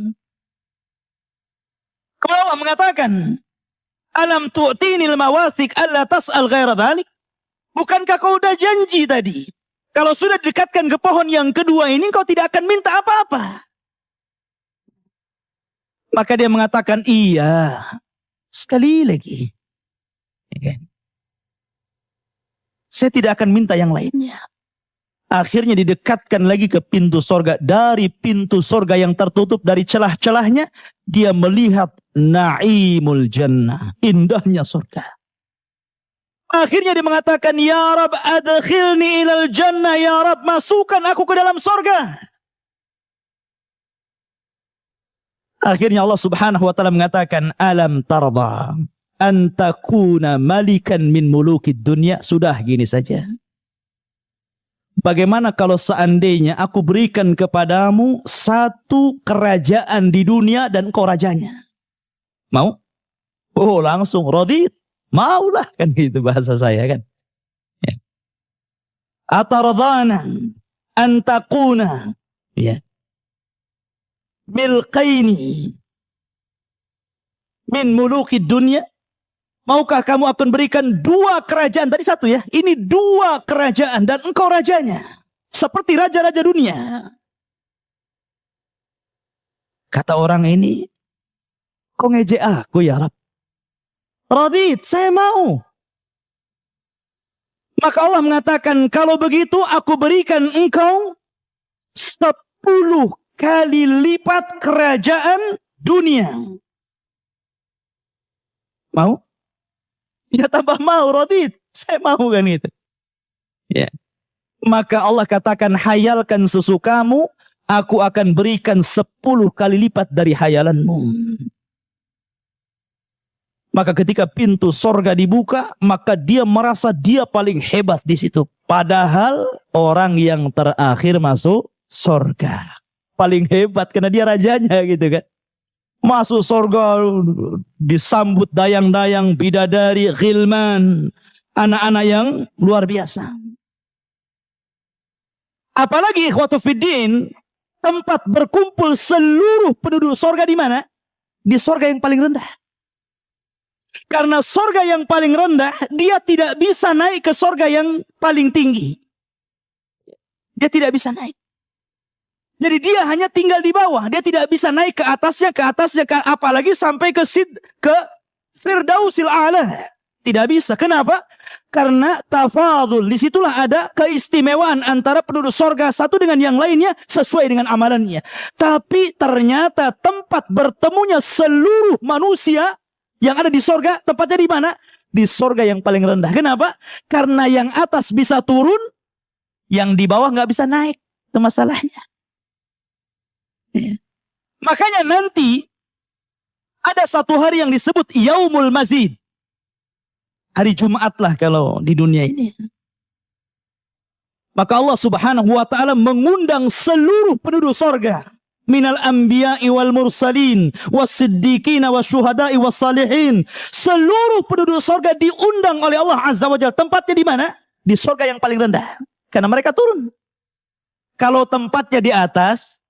[SPEAKER 3] Kalau Allah mengatakan, alam tu'tinil mawasik alla tas'al ghaira dhalik. Bukankah kau udah janji tadi? Kalau sudah didekatkan ke pohon yang kedua ini, kau tidak akan minta apa-apa. Maka dia mengatakan, iya. Sekali lagi. Ya kan? Saya tidak akan minta yang lainnya. Akhirnya didekatkan lagi ke pintu sorga. Dari pintu sorga yang tertutup dari celah-celahnya, dia melihat na'imul jannah. Indahnya sorga. Akhirnya dia mengatakan, ya Rab adkhilni ilal jannah, ya Rab masukkan aku ke dalam sorga. Akhirnya Allah Subhanahu wa taala mengatakan, alam tarda an takuna malikan min mulukid dunya. Sudah gini saja. Bagaimana kalau seandainya aku berikan kepadamu satu kerajaan di dunia dan kau rajanya? Mau? Oh, langsung radit. Maulah, kan gitu bahasa saya kan. Ya. Atardana an takuna, ya, milkaini min mulukid dunya? Maukah kamu akan berikan 2 kerajaan? Tadi 1 ya. Ini 2 kerajaan dan engkau rajanya. Seperti raja-raja dunia. Kata orang ini, kau ngejek aku ya Rabb. Radit, saya mau. Maka Allah mengatakan, kalau begitu aku berikan engkau 10 kali lipat kerajaan dunia. Mau? Ya tambah mau, Radit. Saya mau kan gitu. Ya. Maka Allah katakan, hayalkan sesukamu, aku akan berikan 10 kali lipat dari hayalanmu. Maka ketika pintu sorga dibuka, maka dia merasa dia paling hebat di situ. Padahal orang yang terakhir masuk sorga. Paling hebat karena dia rajanya gitu kan. Masuk sorga, disambut dayang-dayang, bidadari, ghilman, anak-anak yang luar biasa. Apalagi ikhwatu fiddin, tempat berkumpul seluruh penduduk sorga di mana? Di sorga yang paling rendah. Karena sorga yang paling rendah, dia tidak bisa naik ke sorga yang paling tinggi. Dia tidak bisa naik. Jadi dia hanya tinggal di bawah. Dia tidak bisa naik ke atasnya, apalagi sampai ke Firdausil A'la. Tidak bisa. Kenapa? Karena tafadhul. Disitulah ada keistimewaan antara penduduk sorga satu dengan yang lainnya sesuai dengan amalannya. Tapi ternyata tempat bertemunya seluruh manusia yang ada di sorga, tempatnya di mana? Di sorga yang paling rendah. Kenapa? Karena yang atas bisa turun, yang di bawah nggak bisa naik. Itu masalahnya. Ya. Makanya nanti ada satu hari yang disebut Yaumul Mazid. Hari Jumat lah kalau di dunia ini. Maka Allah Subhanahu wa taala mengundang seluruh penduduk sorga. Minal anbiya'i wal mursalin was-siddiqin wasyuhada'i was-salihin. Seluruh penduduk sorga diundang oleh Allah Azza wa Jalla. Tempatnya di mana? Di sorga yang paling rendah. Karena mereka turun. Kalau tempatnya di atas,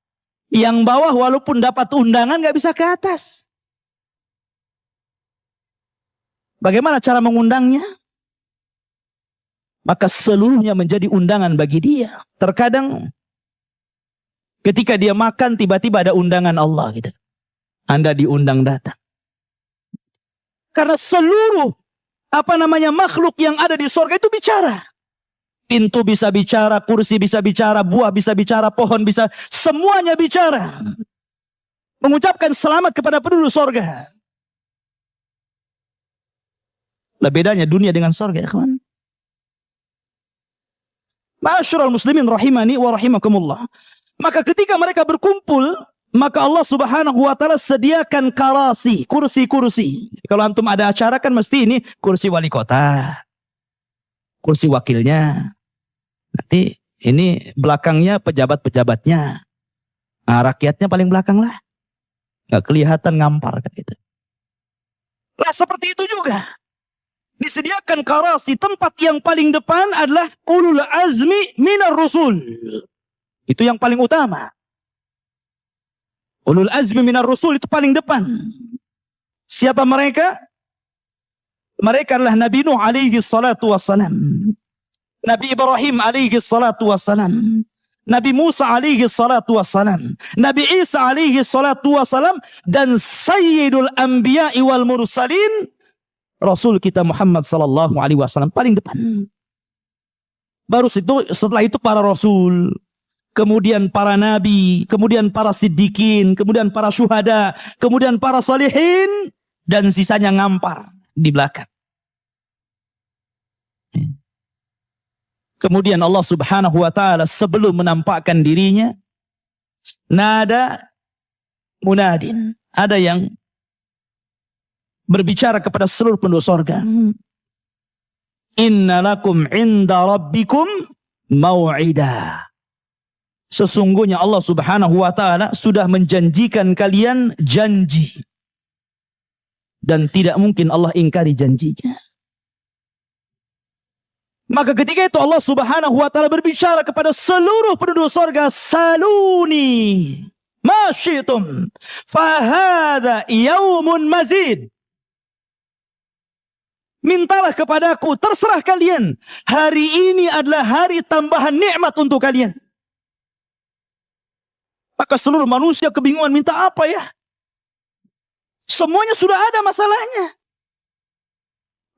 [SPEAKER 3] yang bawah walaupun dapat undangan gak bisa ke atas. Bagaimana cara mengundangnya? Maka seluruhnya menjadi undangan bagi dia. Terkadang ketika dia makan tiba-tiba ada undangan Allah gitu. Anda diundang datang. Karena seluruh makhluk yang ada di surga itu bicara. Pintu bisa bicara, kursi bisa bicara, buah bisa bicara, pohon bisa, semuanya bicara. Mengucapkan selamat kepada penduduk surga. Lah bedanya dunia dengan surga ya kawan. Ma'asyiral muslimin rahimani wa rahimakumullah. Maka ketika mereka berkumpul, maka Allah Subhanahu wa taala sediakan karasi, kursi-kursi. Kalau antum ada acara kan mesti ini kursi wali kota. Kursi wakilnya. Nanti ini belakangnya pejabat-pejabatnya. Nah, rakyatnya paling belakang lah. Nggak kelihatan ngampar kan gitu. Nah seperti itu juga. Disediakan karasi, tempat yang paling depan adalah ulul azmi minar rusul. Itu yang paling utama. Ulul azmi minar rusul itu paling depan. Siapa mereka? Mereka adalah Nabi Nuh alaihi salatu wassalam. Nabi Ibrahim alaihi salatu wassalam. Nabi Musa alaihi salatu wassalam. Nabi Isa alaihi salatu wassalam. Dan Sayyidul Anbiya'i wal Mursalin. Rasul kita Muhammad sallallahu alaihi wasallam. Paling depan. Baru setelah itu para Rasul. Kemudian para Nabi. Kemudian para Siddiqin. Kemudian para Syuhada. Kemudian para Salihin. Dan sisanya ngampar di belakang. Kemudian Allah Subhanahu wa taala sebelum menampakkan dirinya, nada munadin, ada yang berbicara kepada seluruh penduduk surga. Inna lakum inda rabbikum mau'ida. Sesungguhnya Allah Subhanahu wa taala sudah menjanjikan kalian janji. Dan tidak mungkin Allah ingkari janjinya. Maka ketika itu Allah Subhanahu wa taala berbicara kepada seluruh penduduk surga, saluni, ma syi'tum fahadha yaumun mazid. Mintalah kepadaku, terserah kalian. Hari ini adalah hari tambahan nikmat untuk kalian. Maka seluruh manusia kebingungan, minta apa ya? Semuanya sudah ada masalahnya.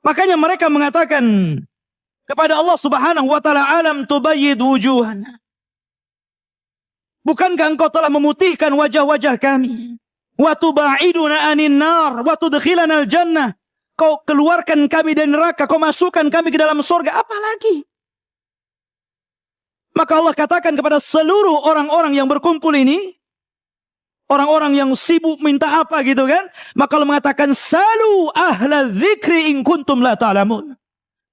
[SPEAKER 3] Makanya mereka mengatakan kepada Allah Subhanahu wa taala, alam tubayyid wujuhana. Bukankah engkau telah memutihkan wajah-wajah kami? Wa tubaiduna anin nar wa tudkhilana al-jannah. Kau keluarkan kami dari neraka, kau masukkan kami ke dalam surga, apa lagi? Maka Allah katakan kepada seluruh orang-orang yang berkumpul ini, orang-orang yang sibuk minta apa gitu kan, maka Allah mengatakan, salu ahla dzikri in kuntum la ta'lamun.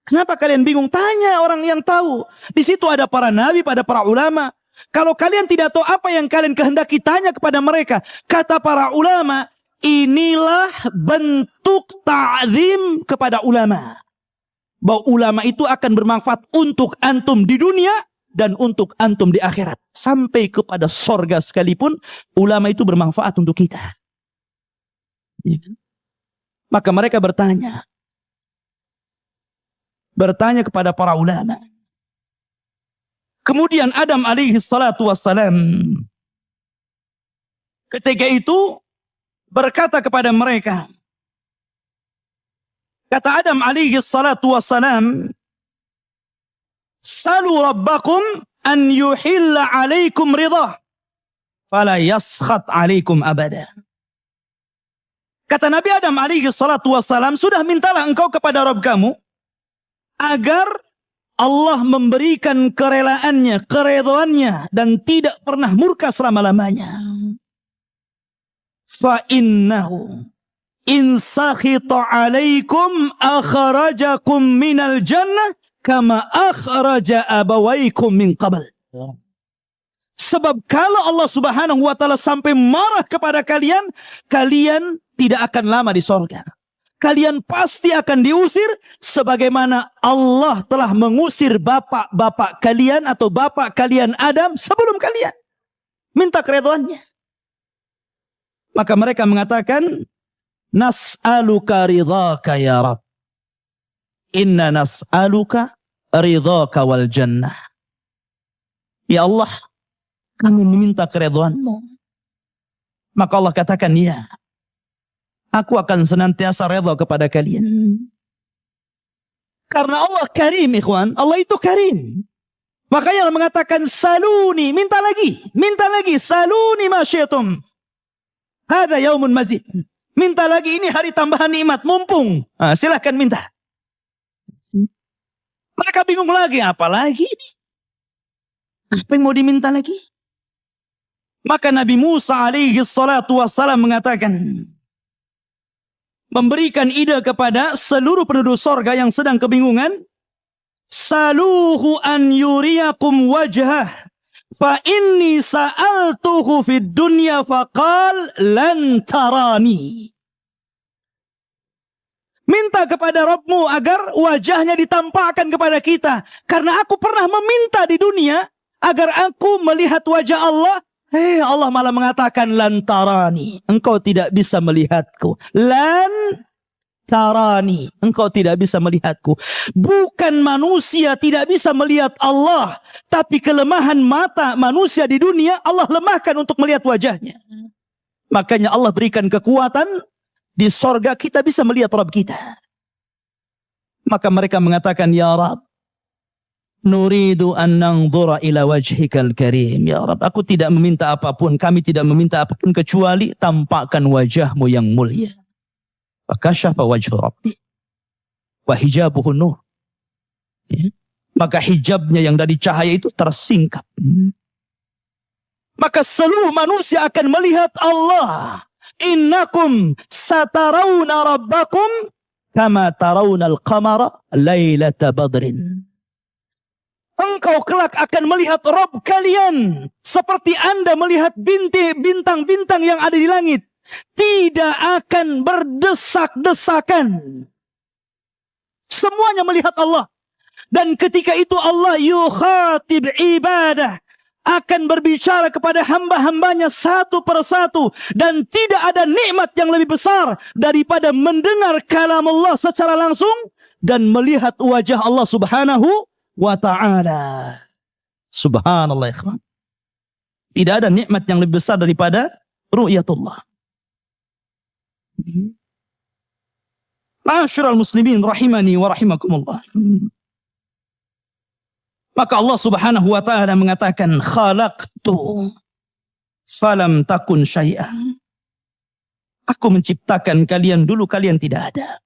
[SPEAKER 3] Kenapa kalian bingung? Tanya orang yang tahu. Di situ ada para nabi, pada para ulama. Kalau kalian tidak tahu apa yang kalian kehendaki, tanya kepada mereka. Kata para ulama, inilah bentuk ta'zim kepada ulama. Bahwa ulama itu akan bermanfaat untuk antum di dunia dan untuk antum di akhirat. Sampai kepada sorga sekalipun, ulama itu bermanfaat untuk kita. Maka mereka bertanya kepada para ulama. Kemudian Adam alaihi salatu wassalam ketika itu berkata kepada mereka, kata Adam alaihi salatu wassalam, salu rabbakum an yuhilla alaikum ridah fala yaskhat alaikum abada. Kata Nabi Adam alaihi salatu wassalam, sudah mintalah engkau kepada Rabb kamu agar Allah memberikan kerelaannya, keredoannya, dan tidak pernah murka selama-lamanya. فَإِنَّهُ إِنْ سَخِطَ عَلَيْكُمْ أَخْرَجَكُمْ مِنَ الْجَنَّةِ كَمَا أَخْرَجَ أَبَوَيْكُمْ مِنْ قَبْلِ. Sebab kalau Allah Subhanahu wa taala sampai marah kepada kalian, kalian tidak akan lama di surga. Kalian pasti akan diusir sebagaimana Allah telah mengusir bapak-bapak kalian atau bapak kalian Adam sebelum kalian. Minta keredoannya. Maka mereka mengatakan, nas'aluka ridhaka ya Rabb. Inna nas'aluka ridhaka wal jannah. Ya Allah, kami meminta keridhaanmu. Maka Allah katakan, ya, aku akan senantiasa redha kepada kalian. Karena Allah karim, ikhwan. Allah itu karim. Makanya Allah mengatakan, saluni, minta lagi, saluni ma syi'tum. Hadza yaumun mazid. Minta lagi, ini hari tambahan nikmat, mumpung. Silahkan minta. Mereka bingung lagi, apa lagi ini? Apa yang mau diminta lagi? Maka Nabi Musa alaihi salatu wassalam mengatakan, memberikan ide kepada seluruh penduduk sorga yang sedang kebingungan, saluhu an yuriyakum wajhah. Fa inni sa'altuhu fid dunya faqal lan tarani. Minta kepada Rabbmu agar wajahnya ditampakkan kepada kita. Karena aku pernah meminta di dunia agar aku melihat wajah Allah. Allah malah mengatakan lan tarani. Engkau tidak bisa melihatku. Lan tarani, engkau tidak bisa melihatku. Bukan manusia tidak bisa melihat Allah, tapi kelemahan mata manusia di dunia Allah lemahkan untuk melihat wajahnya. Makanya Allah berikan kekuatan di sorga kita bisa melihat Rabb kita. Maka mereka mengatakan, ya Rabb, nuridu an nanzura ila wajhikal karim. Ya Rabb, aku tidak meminta apapun, kami tidak meminta apapun kecuali tampakkan wajahmu yang mulia. Fakashafa wajhu Rabbi wa hijabuhu nur. Maka hijabnya yang dari cahaya itu tersingkap. Maka seluruh manusia akan melihat Allah. Innakum satarawna rabbakum kama tarawna al-qamara laylata badrin. Engkau kelak akan melihat Rabb kalian seperti Anda melihat bintang-bintang yang ada di langit. Tidak akan berdesak-desakan. Semuanya melihat Allah. Dan ketika itu Allah yukhatib ibadah. akan berbicara kepada hamba-hambanya satu persatu, dan tidak ada nikmat yang lebih besar daripada mendengar kalam Allah secara langsung dan melihat wajah Allah Subhanahu wa ta'ala. Subhanallah, ikhwan. Tidak ada nikmat yang lebih besar daripada ru'yatullah. Ma'asyiral muslimin rahimani wa rahimakumullah. Maka Allah Subhanahu wa ta'ala mengatakan, khalaqtu falam takun syai'an. Aku menciptakan kalian dulu kalian tidak ada.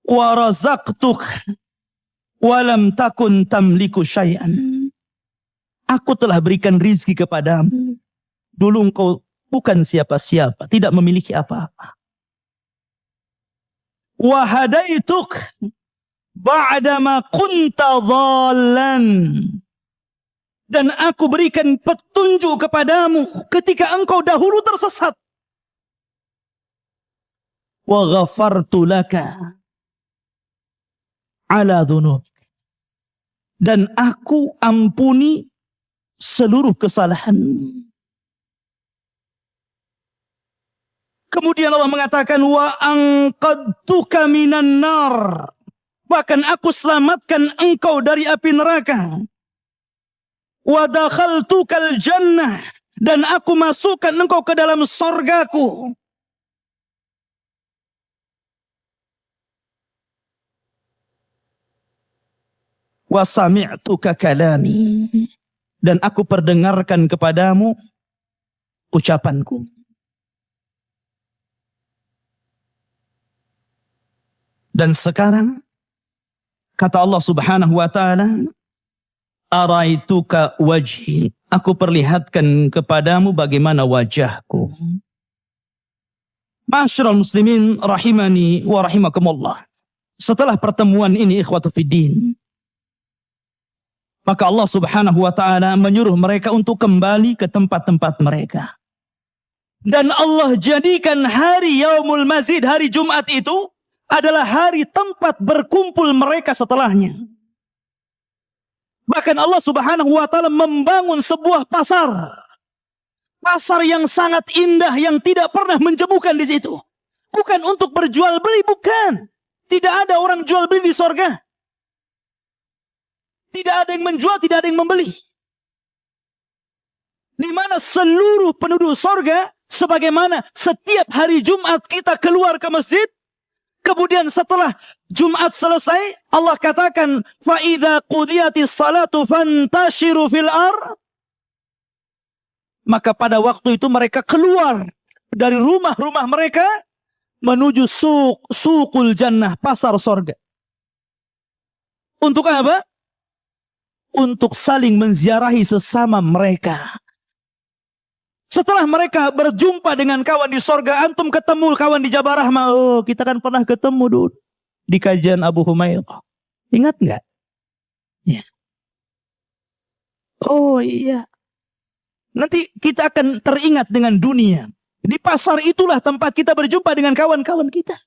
[SPEAKER 3] Wa razaqtuk walam takun tamliku syai'an. Aku telah berikan rizki kepadamu. Dulu engkau bukan siapa-siapa, tidak memiliki apa-apa. Wa hadaituk ba'dama kunta dhallan. Dan aku berikan petunjuk kepadamu ketika engkau dahulu tersesat. Wa ghafartu laka ala dhunub. Dan aku ampuni seluruh kesalahanmu. Kemudian Allah mengatakan, wa anqadtuka minan nar. Bahkan aku selamatkan engkau dari api neraka. Wa dakhaltukal jannah. Dan aku masukkan engkau ke dalam sorgaku. Wa sami'tuka kalami. Dan aku perdengarkan kepadamu ucapanku. Dan sekarang kata Allah Subhanahu wa ta'ala, araituka wajhi. Aku perlihatkan kepadamu bagaimana wajahku. Ma'asyiral muslimin rahimani wa rahimakumullah. Setelah pertemuan ini ikhwatu fiddin, maka Allah Subhanahu wa ta'ala menyuruh mereka untuk kembali ke tempat-tempat mereka. Dan Allah jadikan hari Yaumul Mazid, hari Jumat itu adalah hari tempat berkumpul mereka setelahnya. Bahkan Allah Subhanahu wa ta'ala membangun sebuah pasar. Pasar yang sangat indah yang tidak pernah menjemukan di situ. Bukan untuk berjual beli, bukan. Tidak ada orang jual beli di sorga. Tidak ada yang menjual, tidak ada yang membeli. Di mana seluruh penduduk sorga, sebagaimana setiap hari Jumat kita keluar ke masjid, kemudian setelah Jumat selesai, Allah katakan, فَإِذَا قُضِيَتِ الصَّلَاةُ فَانْتَشِرُوا فِي الْأَرْضِ. Maka pada waktu itu mereka keluar dari rumah-rumah mereka menuju suqul jannah, pasar sorga. Untuk apa? Untuk saling menziarahi sesama mereka. Setelah mereka berjumpa dengan kawan di sorga, antum ketemu kawan di Jabal Rahmah. Oh, kita kan pernah ketemu dulu di kajian Abu Humairah. Ingat nggak? Ya. Oh iya. Nanti kita akan teringat dengan dunia. Di pasar itulah tempat kita berjumpa dengan kawan-kawan kita.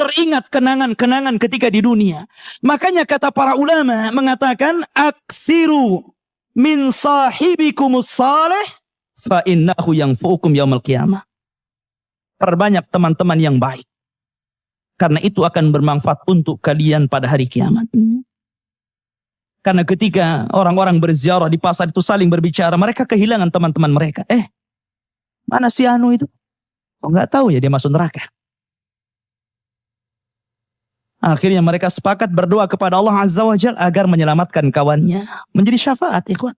[SPEAKER 3] Teringat kenangan-kenangan ketika di dunia. Makanya kata para ulama mengatakan, aksiru min sahibikumus salih fa innahu yanfu'ukum yaumil qiyamah. Perbanyak teman-teman yang baik, karena itu akan bermanfaat untuk kalian pada hari kiamat. Karena ketika orang-orang berziarah di pasar itu saling berbicara, mereka kehilangan teman-teman mereka. Mana si Anu itu? Oh, nggak tahu ya dia masuk neraka. Akhirnya mereka sepakat berdoa kepada Allah Azza wa Jalla agar menyelamatkan kawannya. Menjadi syafaat, ikhwan.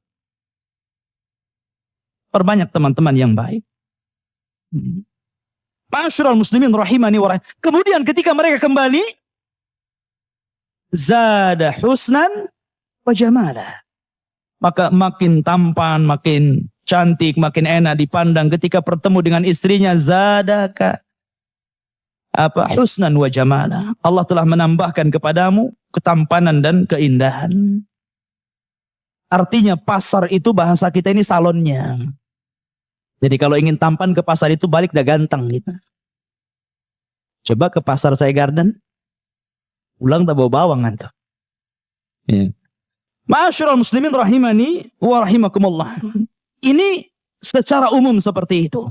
[SPEAKER 3] Perbanyak teman-teman yang baik. Ma'asyiral muslimin rahimani wa rahimah. Kemudian ketika mereka kembali, zada husnan wa jamala. Maka makin tampan, makin cantik, makin enak dipandang ketika bertemu dengan istrinya. Zadaka husnan wa jamala. Allah telah menambahkan kepadamu ketampanan dan keindahan. Artinya pasar itu bahasa kita ini salonnya. Jadi kalau ingin tampan ke pasar itu balik dah ganteng gitu. Coba ke pasar Saya Garden, pulang tak bawa bawang kan tuh. Ya. Ma'asyiral muslimin rahimani wa rahimakumullah. Ini secara umum seperti itu.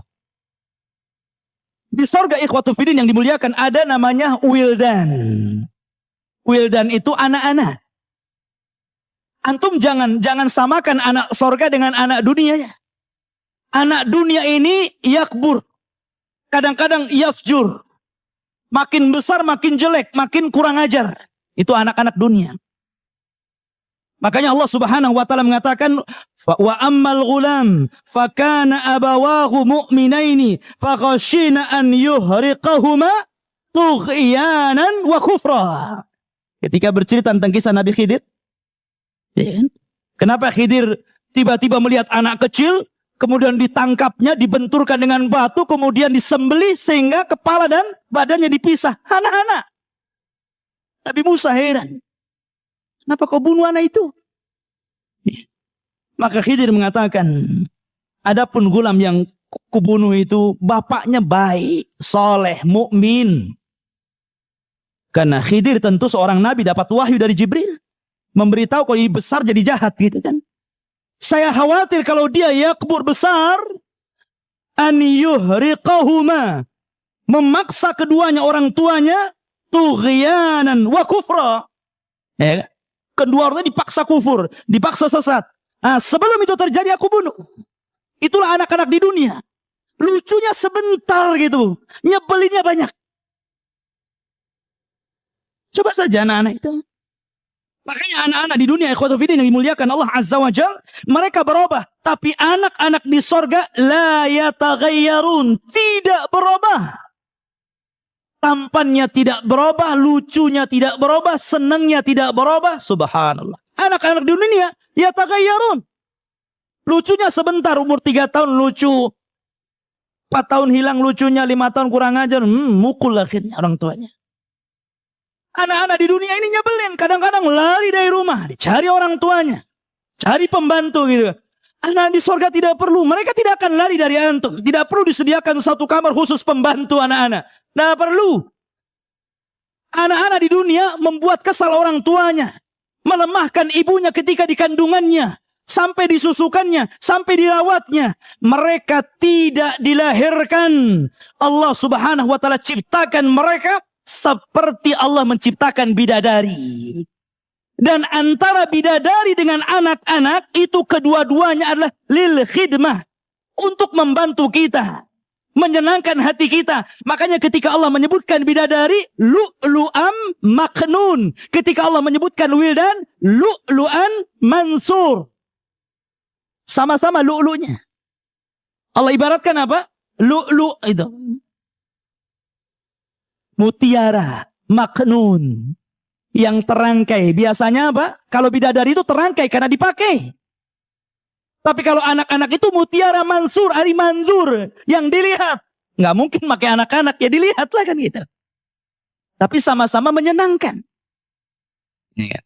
[SPEAKER 3] Di sorga ikhwatu fiddin yang dimuliakan ada namanya wildan. Wildan itu anak-anak. Antum jangan samakan anak sorga dengan anak dunia ya. Anak dunia ini yakbur. Kadang-kadang yafjur. Makin besar makin jelek, makin kurang ajar. Itu anak-anak dunia. Makanya Allah Subhanahu wa taala mengatakan wa ammal ghulam fakana abawahu mu'minaini fakhashina an yuhriqahuma tughyanan wa kufra. Ketika bercerita tentang kisah Nabi Khidir, ya kan? Kenapa Khidir tiba-tiba melihat anak kecil, kemudian ditangkapnya, dibenturkan dengan batu, kemudian disembelih sehingga kepala dan badannya dipisah. Anak-anak. Nabi Musa heran. Kenapa kau bunuh anak itu? Maka Khidir mengatakan, adapun gulam yang kubunuh itu bapaknya baik, soleh, mukmin. Karena Khidir tentu seorang nabi dapat wahyu dari Jibril. Memberitahu kalau dia besar jadi jahat gitu kan. Saya khawatir kalau dia yakbur besar, an yuhriqahuma, memaksa keduanya orang tuanya, tughyanan wa kufra. Ya, kedua orangnya dipaksa kufur, dipaksa sesat. Nah, sebelum itu terjadi aku bunuh. Itulah anak-anak di dunia. Lucunya sebentar gitu, nyebelinnya banyak. Coba saja anak-anak itu. Makanya anak-anak di dunia ikhwatu fiddin yang dimuliakan Allah Azza wa Jalla, mereka berubah, tapi anak-anak di sorga la yataghayyarun, tidak berubah. Tampannya tidak berubah, lucunya tidak berubah, senangnya tidak berubah. Subhanallah. Anak-anak di dunia yataghayyarun. Lucunya sebentar, umur 3 tahun lucu, 4 tahun hilang lucunya, 5 tahun kurang ajar, mukul akhirnya orang tuanya. Anak-anak di dunia ini nyebelin, kadang-kadang lari dari rumah, dicari orang tuanya, cari pembantu gitu. Anak di sorga tidak perlu, mereka tidak akan lari dari antum. Tidak perlu disediakan satu kamar khusus pembantu anak-anak. Tidak perlu. Anak-anak di dunia membuat kesal orang tuanya, melemahkan ibunya ketika di kandungannya, sampai disusukannya, sampai dirawatnya. Mereka tidak dilahirkan. Allah Subhanahu wa taala ciptakan mereka seperti Allah menciptakan bidadari. Dan antara bidadari dengan anak-anak itu kedua-duanya adalah lil khidmah, untuk membantu kita, menyenangkan hati kita. Makanya ketika Allah menyebutkan bidadari, lu'lu'am maknun. Ketika Allah menyebutkan wildan, lu'lu'an mansur. Sama-sama lu'lu'nya. Allah ibaratkan apa? Lu'lu' itu. Mutiara, maknun. Yang terangkai. Biasanya apa? Kalau bidadari itu terangkai karena dipakai. Tapi kalau anak-anak itu mutiara mansur, ari manzur. Yang dilihat. Nggak mungkin pakai anak-anak. Ya dilihat lah kan gitu. Tapi sama-sama menyenangkan. Ya.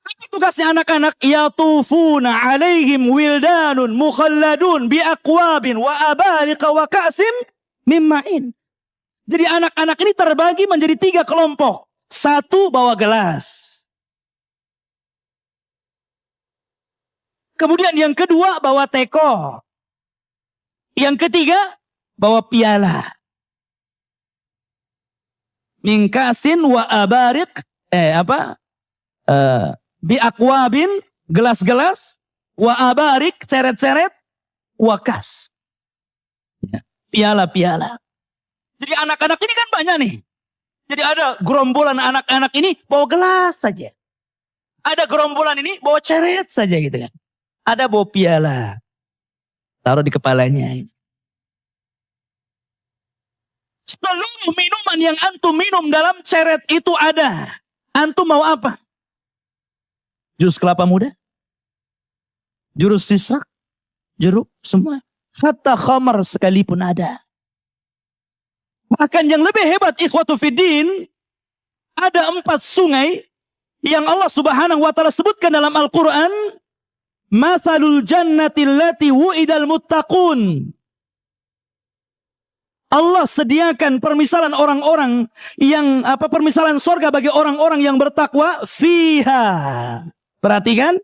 [SPEAKER 3] Apa tugasnya anak-anak? Yatufuna alaihim wildanun mukhalladun biakwabin wa abarika wa ka'sim mimma'in. Jadi anak-anak ini terbagi menjadi 3 kelompok. 1 bawa gelas. Kemudian yang kedua bawa teko. Yang ketiga bawa piala. Mingkasin wa abarik. Biakwabin, gelas-gelas. Wa abarik, ceret-ceret. Wakas. Piala-piala. Jadi anak-anak ini kan banyak nih. Jadi ada gerombolan anak-anak ini bawa gelas saja. Ada gerombolan ini bawa ceret saja gitu kan. Ada bawa piala. Taruh di kepalanya. Seluruh minuman yang antum minum dalam ceret itu ada. Antum mau apa? Jus kelapa muda? Jurus sisak? Jeruk? Semua. Hatta khamar sekalipun ada. Bahkan yang lebih hebat ikhwatu fiddin, ada 4 sungai yang Allah Subhanahu wa taala sebutkan dalam Al-Qur'an, masalul jannati allati wu'idal muttaqun. Allah sediakan permisalan orang-orang yang permisalan sorga bagi orang-orang yang bertakwa, fiha. Perhatikan.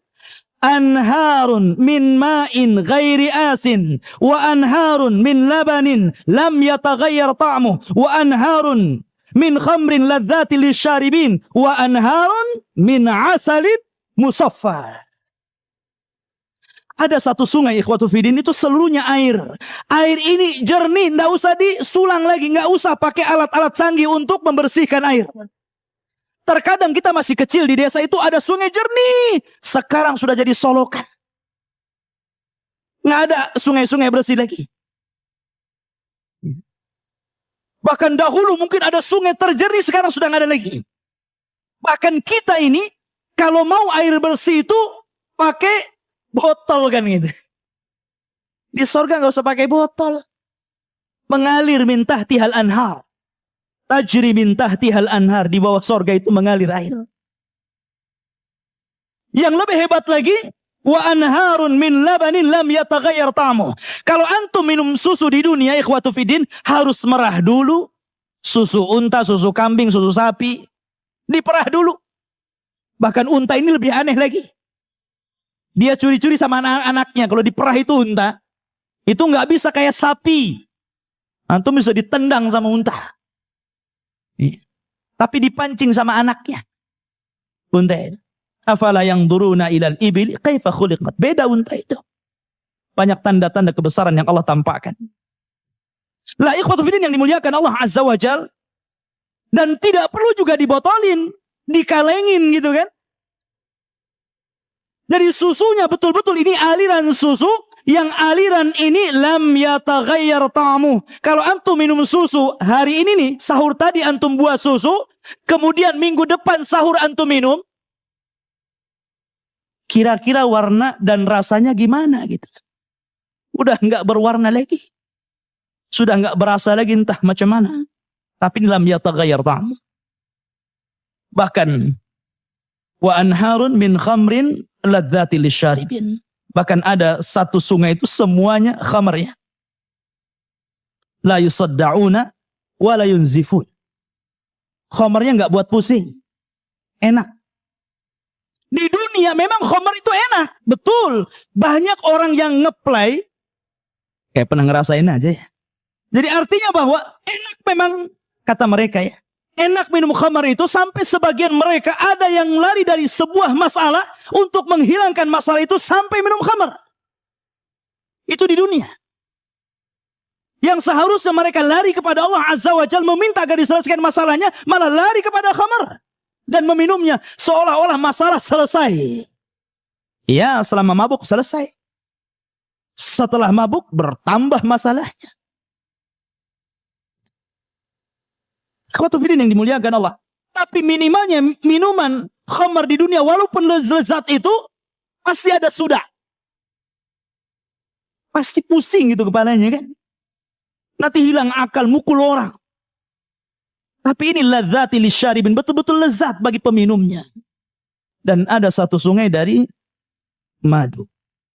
[SPEAKER 3] Anharun min ma'in ghairi asin wa anharun min labanin lam yataghayyar ta'muh wa anharun min khamrin ladzati lisyaribin wa anharun min asalin musaffa. Ada satu sungai ikhwatu fiddin, itu seluruhnya air. Air ini jernih, enggak usah disulang lagi, enggak usah pakai alat-alat canggih untuk membersihkan air. Terkadang kita masih kecil di desa itu ada sungai jernih, sekarang sudah jadi solokan. Nggak ada sungai-sungai bersih lagi. Bahkan dahulu mungkin ada sungai terjernih, sekarang sudah nggak ada lagi. Bahkan kita ini kalau mau air bersih itu pakai botol kan gitu. Di sorga nggak usah pakai botol. Mengalir min tahtihal anhar. Tajri min tahtihal anhar, di bawah sorga itu mengalir air. Yang lebih hebat lagi, wa anharun min labanin lam yataghayyar ta'muh. Kalau antum minum susu di dunia ikhwatu fiddin, harus merah dulu. Susu unta, susu kambing, susu sapi, diperah dulu. Bahkan unta ini lebih aneh lagi. Dia curi-curi sama anak-anaknya. Kalau diperah itu unta, itu nggak bisa kayak sapi. Antum bisa ditendang sama unta. Tapi dipancing sama anaknya. Unta itu. Afala yang duruna ilal ibil kaifa khuliqat. Beda unta itu. Banyak tanda-tanda kebesaran yang Allah tampakkan. La ikhwatu fiddin yang dimuliakan Allah Azza wa Jal. Dan tidak perlu juga dibotolin, dikalengin gitu kan. Jadi susunya betul-betul ini aliran susu. Yang aliran ini lam yataghayyar ta'muh. Kalau antum minum susu hari ini nih, sahur tadi antum buat susu, kemudian minggu depan sahur antum minum, kira-kira warna dan rasanya gimana gitu. Udah nggak berwarna lagi. Sudah nggak berasa lagi entah macam mana. Tapi lam yataghayyar ta'muh. Bahkan wa anharun min khamrin ladzati lisyaribin. Bahkan ada satu sungai itu semuanya khamar ya. La yusadda'una wa la yunzifun. Khamarnya nggak buat pusing. Enak. Di dunia memang khamar itu enak. Betul. Banyak orang yang ngeplay. Kayak pernah ngerasain aja ya. Jadi artinya bahwa enak memang kata mereka ya. Enak minum khamar itu sampai sebagian mereka ada yang lari dari sebuah masalah untuk menghilangkan masalah itu sampai minum khamar. Itu di dunia. Yang seharusnya mereka lari kepada Allah Azza wa Jal meminta agar diselesaikan masalahnya, malah lari kepada khamar dan meminumnya seolah-olah masalah selesai. Ya, selama mabuk selesai. Setelah mabuk bertambah masalahnya. Ikhwatu fiddin yang dimuliakan Allah. Tapi minimalnya minuman khamar di dunia walaupun lezat itu pasti ada sudah. Pasti pusing gitu kepalanya kan. Nanti hilang akal, mukul orang. Tapi ini ladzati lisyaribin, betul-betul lezat bagi peminumnya. Dan ada satu sungai dari madu.